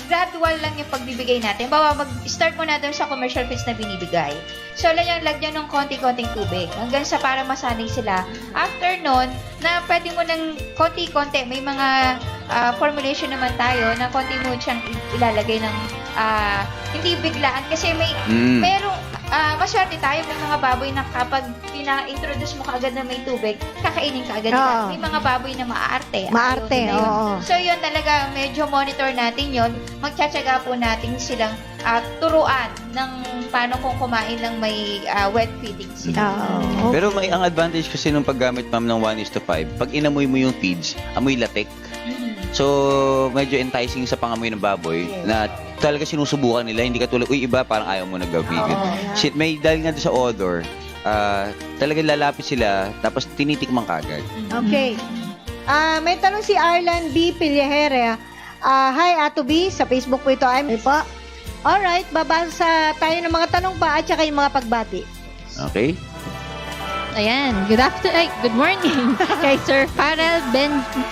gradual lang yung pagbibigay natin. Bawa, mag-start mo na doon sa commercial fees na binibigay. So, lagyan ng konti-konting tubig hanggang sa para masanay sila. After nun, na pwede mo ng konti-konti, may mga formulation naman tayo na konti mo siyang ilalagay ng hindi biglaan kasi merong maswerte tayo may mga baboy na kapag pina-introduce mo kaagad na may tubig, kakainin ka agad. Oo. May mga baboy na maarte. Maarte, Ayaw nila yun. oo. So yun talaga, medyo monitor natin yun. Magtsatsaga po natin silang turuan ng paano kung kumain ng may wet feeding sila. Oo. Pero ang advantage kasi nung paggamit, ma'am, ng 1:5, pag inamoy mo yung feeds, amoy latik. So, medyo enticing sa pangamoy ng baboy na talaga sinusubukan nila. Hindi katulad, iba parang ayaw mo nagagawin. Shit, may dahil nga doon sa odor, talagang lalapit sila, tapos tinitikman kagad. Okay. May tanong si Arlan B. Pilihere. Hi, Ato B. Sa Facebook po ito. Ay po. Alright, babasa tayo ng mga tanong pa at saka yung mga pagbati. Okay? Ayan, good morning kay Sir Farrell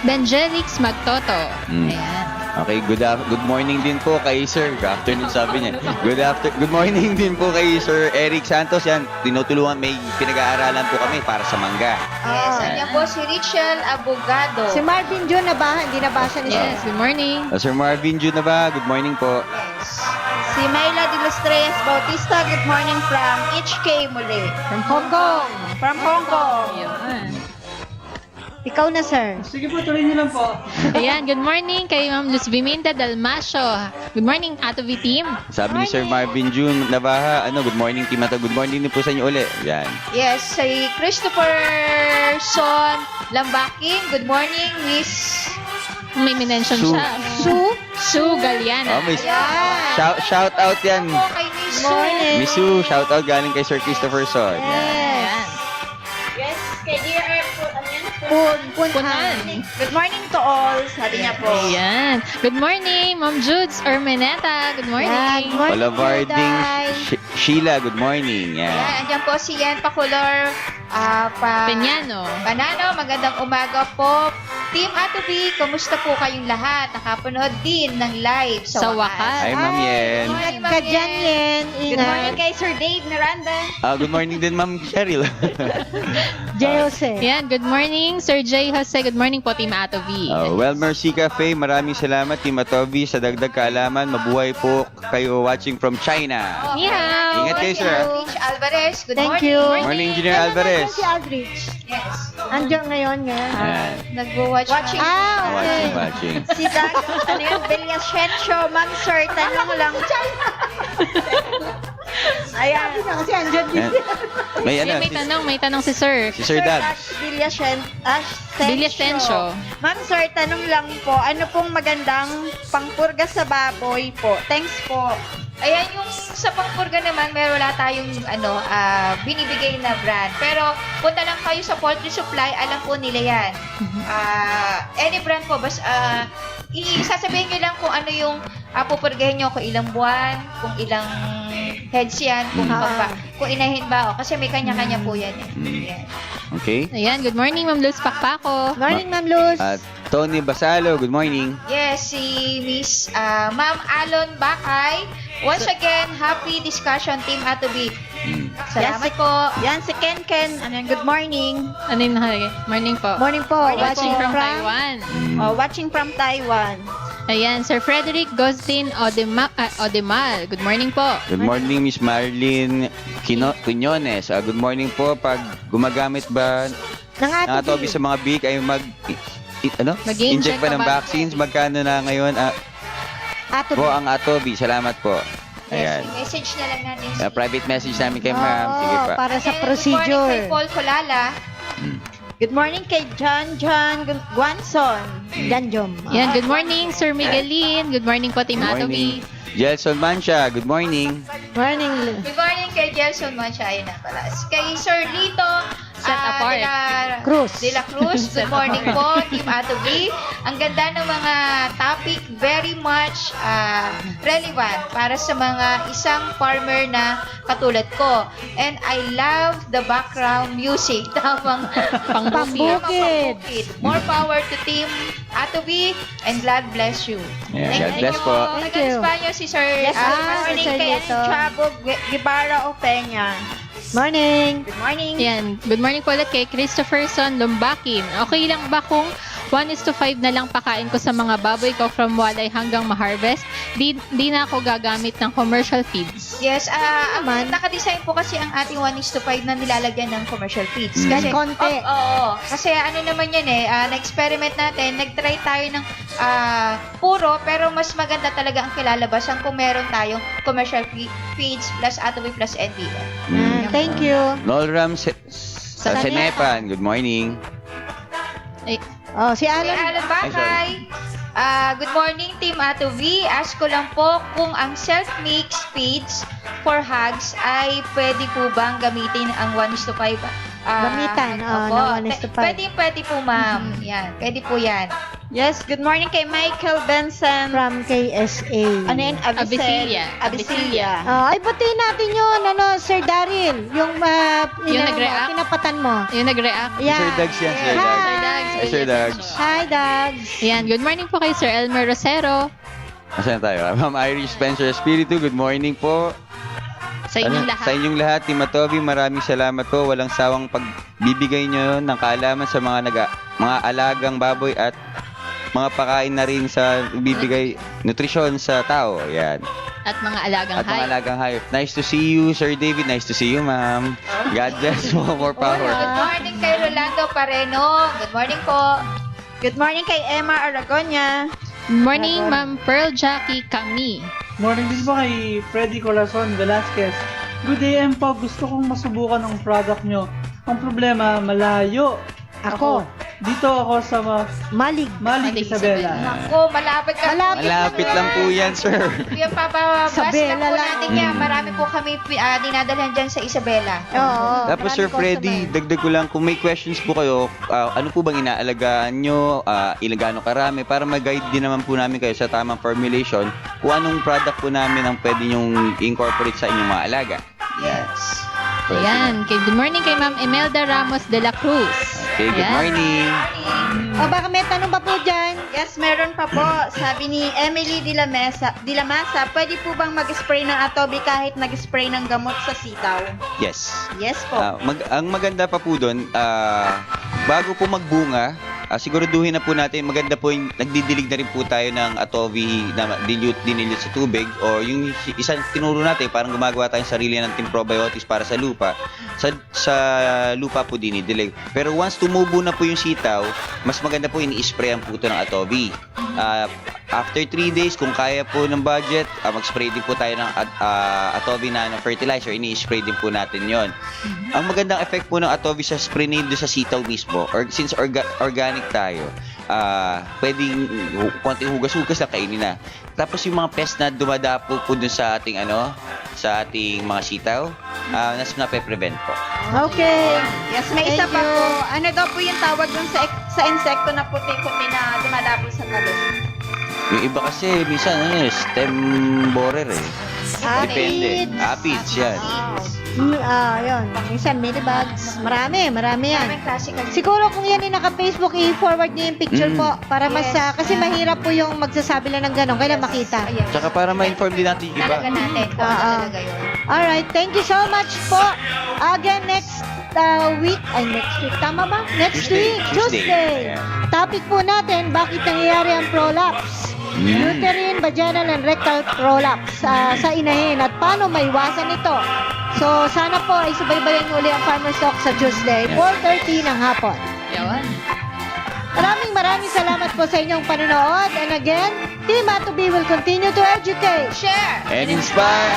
Benjelix Magtoto. Ayan. Okay, good morning din po kay Sir. Good afternoon sabi niya. Good morning din po kay Sir Eric Santos. Yan, tinutulungan, may pinag-aaralan po kami para sa mangga. Yes, andyan po si Richel Abogado. Si Marvin Jun hindi nabasa ni Yes, good morning. Sir Marvin Jun na ba? Good morning po. Si Mayla de los Reyes Bautista, good morning from HK muli. From Hong Kong. From Hong Kong. Ayan. Ikaw na, sir. Sige po, tuloy niyo lang po. Ayan, good morning kay Ma'am Luz Biminta Dalmasio. Good morning, Ato V team. Sabi ni Sir Marvin Jun Nabaha, good morning team Ato. Good morning din po sa inyo ulit. Yan. Yes, si Christopher Son Lambaking. Good morning, Miss May minention Sue. siya. Sue Galiana. May Ayan. shout out yan. po kay Miss Morning. Miss Sue, shout out galing kay Sir Christopher Son. Yan. Ayan. Yes, kay DRF po, ano yan? Punan. Good morning to all, sabi niya po. Ayan. Good morning, Ma'am Judes Ormeneta. Good morning. Olivarding Sheila, good morning. Yan. Ayan, andyan po si Yan Pakulor Peñano. Panano, magandang umaga po. Team Ato B, kumusta po kayong lahat? Nakapanood din ng live Sa wakas. Hi, Ma'am Yen. Hi, Ma'am Ka dyan, Yen. Good morning Ingat. kay Sir Dave Miranda. Good morning din, Ma'am Cheryl. Jose. Ayan, good morning, Sir J. Jose. Good morning po, Team Ato V. Well, Mercy Cafe, maraming salamat, Team Atobi, sa dagdag kaalaman. Mabuhay po kayo watching from China. Ni hao. Ingat kayo, sir. Aldrich Alvarez, good Thank morning. you. Morning, Engineer Alvarez. Si Aldrich. Yes. Andiyan ngayon. Yan. Nag-watch. Watching. Okay. Watching. Si Doug, ano yun, Villasencio, Ma'am Sir, tanong lang. Ayan. Kasi andyan din. Yan. May ano, May tanong si Sir. si Sir Dad. Villasencio. Ma'am Sir, tanong lang po, ano pong magandang pangpurga sa baboy po? Thanks po. Ayan, yung sa pangpurga naman, wala tayong binibigay na brand. Pero punta lang kayo sa poultry supply, alam po nila yan. Any brand po, isasabihin nyo lang kung ano yung pupurgahin nyo, kung ilang buwan, kung ilang heads yan, kung inahin ba. Kasi may kanya-kanya po yan. Yan. Okay. Ayan, good morning, Ma'am Luz Pakpako. Morning, Ma'am Luz. At Tony Basalo, good morning. Yes, si Miss Ma'am Alon Bakay. Once again, happy discussion, Team Ato B. Salamat po. Yan, si Ken. Ano yun, good morning. Ano yung nakalagay? Morning po. Morning po. Watching from Taiwan. Watching from Taiwan. Ayan, Sir Frederick Gostin Odemal. Good morning po. Good morning, Miss Marlene Quinones. Good morning po. Pag gumagamit ba Nang ng Atobi sa mga big ay Mag-inject inject pa ng pa ba? vaccines. Magkano na ngayon Ato po ang Atobi? Salamat po. Ayan. Yes, message na lang natin. Private message namin kay ma'am. Sige pa. Para sa Good morning procedure. kay Paul Colala. Good morning kay John Guanson. Danjom. Ayan, good morning, Sir Miguelin. Good morning po, Team Good Ato morning. B. Jelson Mancha, good morning. Morning. Good morning kay Jelson Mancha. Ayun na pala. Kay Sir Lito Set apart. De La Cruz. Good morning po, Team Atobi. Ang ganda ng mga topic, very much relevant para sa mga isang farmer na katulad ko. And I love the background music. Tamang Pambukid. More power to Team Atobi and God bless you. Yeah, God bless po. Thank you. Taga-Espanya si Sir morning kay Chabo Guevara Opeña. Morning. Good morning. Yan. Good morning po ulit kay Christopherson Lumbakin. Okay lang ba kung 1:5 na lang pakain ko sa mga baboy ko from walay hanggang ma-harvest? Di na ako gagamit ng commercial feeds. Yes, naka-design po kasi ang ating 1:5 na nilalagyan ng commercial feeds. Kasi konti. Oo. Kasi ano naman yan na-experiment natin, nag-try tayo ng puro, pero mas maganda talaga ang kilalabasan kung meron tayong commercial feeds plus Atobi plus NBN. Thank you. Nolram sa Senepan. Good morning. Oh, si Kay Alan. Alan Bakay. Good morning, Team Atobi. Ask ko lang po kung ang self-mix feeds for hogs ay pwede po bang gamitin ang 1:5? Gamitan, Opo. ng 1:5. Pwede po, ma'am. Yan. Pwede po yan. Yes, good morning kay Michael Benson. From KSA. Ano yun? Abyssinia. Abyssinia. Ay, batiin natin yun, Sir Daryl. Yung nag-react? pinapatan mo. Yung nag-react. Yeah. Sir Dags yan, Sir Dags. Hi. Sir Dags. Hi, Dags. Yan. Good morning po kay Sir Elmer Rosero. Asan tayo? Ma'am Irish Spencer Espiritu, good morning po. Sa inyong lahat. Sa inyong lahat, Team Atobi, maraming salamat po. Walang sawang pagbibigay nyo ng kaalaman sa mga alagang baboy at mga pakain na rin sa bibigay nutrisyon sa tao. Yan. At mga alagang At mga hayop. alagang hayop. Nice to see you, Sir David. Nice to see you, ma'am. God bless mo. More power. Good morning kay Rolando Pareno. Good morning po. Good morning kay Emma Aragonia. Good morning, Ma'am Pearl Jackie Kami. Morning din po kay Freddy Corazon Velasquez. Good AM po, gusto kong masubukan ang product nyo. Ang problema, malayo. Ako. Dito ako sa Malig. Malig, Isabela. Ako, malapit ka. Malapit lang po yan, sir. Yung papabas lang Isabela po lang. natin yan. Marami po kami dinadalhan dyan sa Isabela. Oo. Tapos Sir Freddy, dagdag ko lang, kung may questions po kayo, ano po bang inaalagaan nyo, ilang gaano karami, para mag-guide din naman po namin kayo sa tamang formulation, kung anong product po namin ang pwede nyong incorporate sa inyong mga alaga. Yes. Ayan. Good morning kay Ma'am Imelda Ramos de la Cruz. Okay, good Ayan. morning. O, baka may tanong pa po dyan? Yes, meron pa po. Sabi ni Emily Di La Masa, pwede po bang mag-spray ng Atobi kahit nag-spray ng gamot sa sitaw? Yes. Yes po. Ang maganda pa po doon, bago po magbunga, siguraduhin na po natin, maganda po yung nagdidilig na rin po tayo ng Atobi na dinilit sa tubig, o yung isang tinuro natin, parang gumagawa tayong sarili ng probiotics para sa lupa. Sa lupa po dinidilig. Pero once tumubo na po yung sitaw, mas maganda po ini-sprayan po ito ng Atobi. After 3 days, kung kaya po ng budget, mag-spray din po tayo ng Atobi na fertilizer, ini-spray din po natin yon. Ang magandang effect po ng Atobi sa spray nito sa sitaw mismo, or since organic tayo, pwedeng konting hugas-hugas na kainin na. Tapos yung mga pest na dumadapo po dun sa ating sa ating mga sitaw, nas nape-prevent po. Okay. Yes, may isa pa po. Ano daw po yung tawag dun sa insekto na puti-puti na dumadapo sa talong? Yung iba kasi, minsan, stem borer eh. Depende. Aphids, yan. Yun. Minsan, millibugs. Marami yan. Maraming klase kasi. Siguro kung yan ay naka-Facebook, i-forward niyo yung picture po. Para mas, kasi mahirap po yung magsasabi lang ng gano'n. Kailan makita. Ayan. Tsaka para ma-inform din natin yung iba. Talaga natin kung ano talaga yun. Alright, thank you so much po. Again, next week. Tama ba? Next week, Tuesday. Ayan. Topic po natin, bakit nangyayari ang prolapse? Uterine, vaginal, and rectal prolapse sa inahin at paano maiwasan ito. So, sana po ay subaybayan niyo uli ang Farmer's Talk sa Tuesday, 4:30 ng hapon. Yawan. Maraming salamat po sa inyong panonood. And again, Team Atobi will continue to educate, Share! And inspire!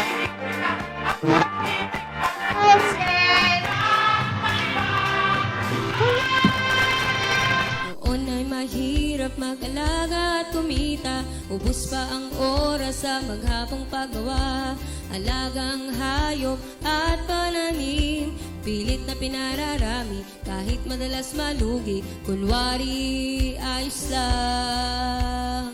Noon ay mahirap mag-alaga at kumita. Ubus pa ang oras sa maghapong paggawa. Alagang hayop at pananim. pilit na pinararami, kahit madalas malugi, kunwari ayos lang.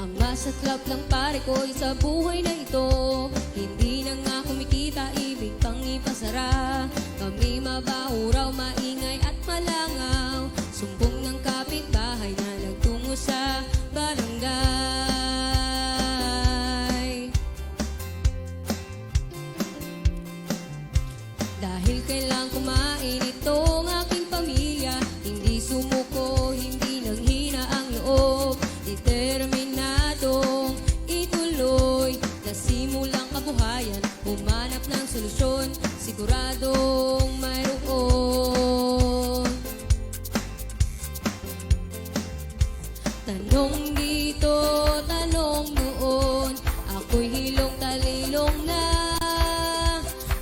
Ang masaklap lang pare ko sa buhay na ito, hindi na nga kumikita, ibig pang ipasara. Kami mabaho raw, maingay at malangaw, sumbong ng kapitbahay na nagtungo sa barangay. Dahil kailang kumain itong aking pamilya, hindi sumuko, hindi naghina ang loob, determinadong ituloy, nasimulang kabuhayan, humanap ng solusyon, siguradong mayroon. Tanong dito, tanong doon, ako'y hilong talilong na,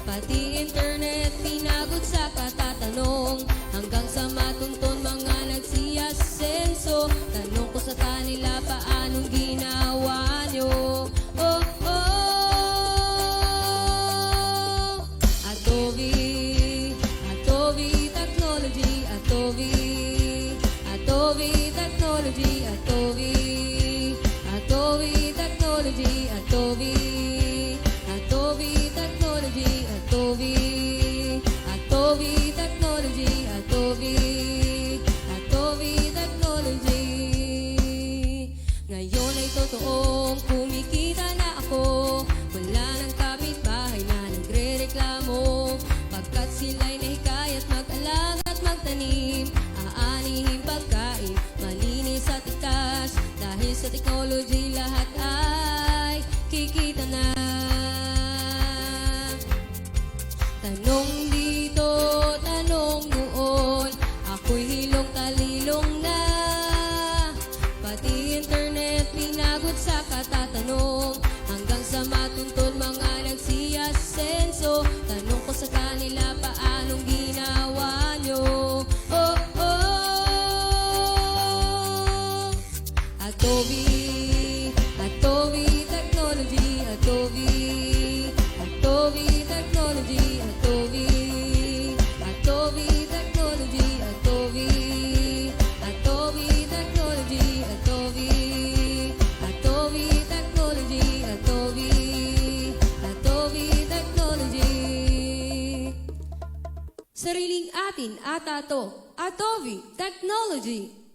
pati internet pinagod sa katatanong, hanggang sa matunton mga nagsiyasenso. Tanong ko sa kanila, paanong ginawa nyo? Oh, oh, Atovi, Atovi Technology, Atovi, Atovi Technology, Atovi, Atovi Technology, Atovi, Atovi Technology, Atovi, Atovi Technology, Atovi, Atovi Technology. Ngayon ay totoong kumikita na ako, wala nang kapitbahay na nagre-reklamo, pagkat sila'y nahikayat mag-alaga at magtanim, aanihin pagkain, malinis at itas, dahil sa technology lahat ay kikita na. Tanong dito, tanong doon, ako'y hilong talilong na, pati internet pinagod sa katatanong, hanggang sa matuntun mga nagsiyasenso. Tanong ko sa kanila, paanong ginawa nyo? Oh, oh, Atovi, Atovi Technology, Atovi, Atovi Technology, Atovi, Atovi Technology, Atovi, Atovi Technology, Atovi, Atovi Technology, Atovi, Atovi Technology. Sariling atin ata to, Atovi Technology.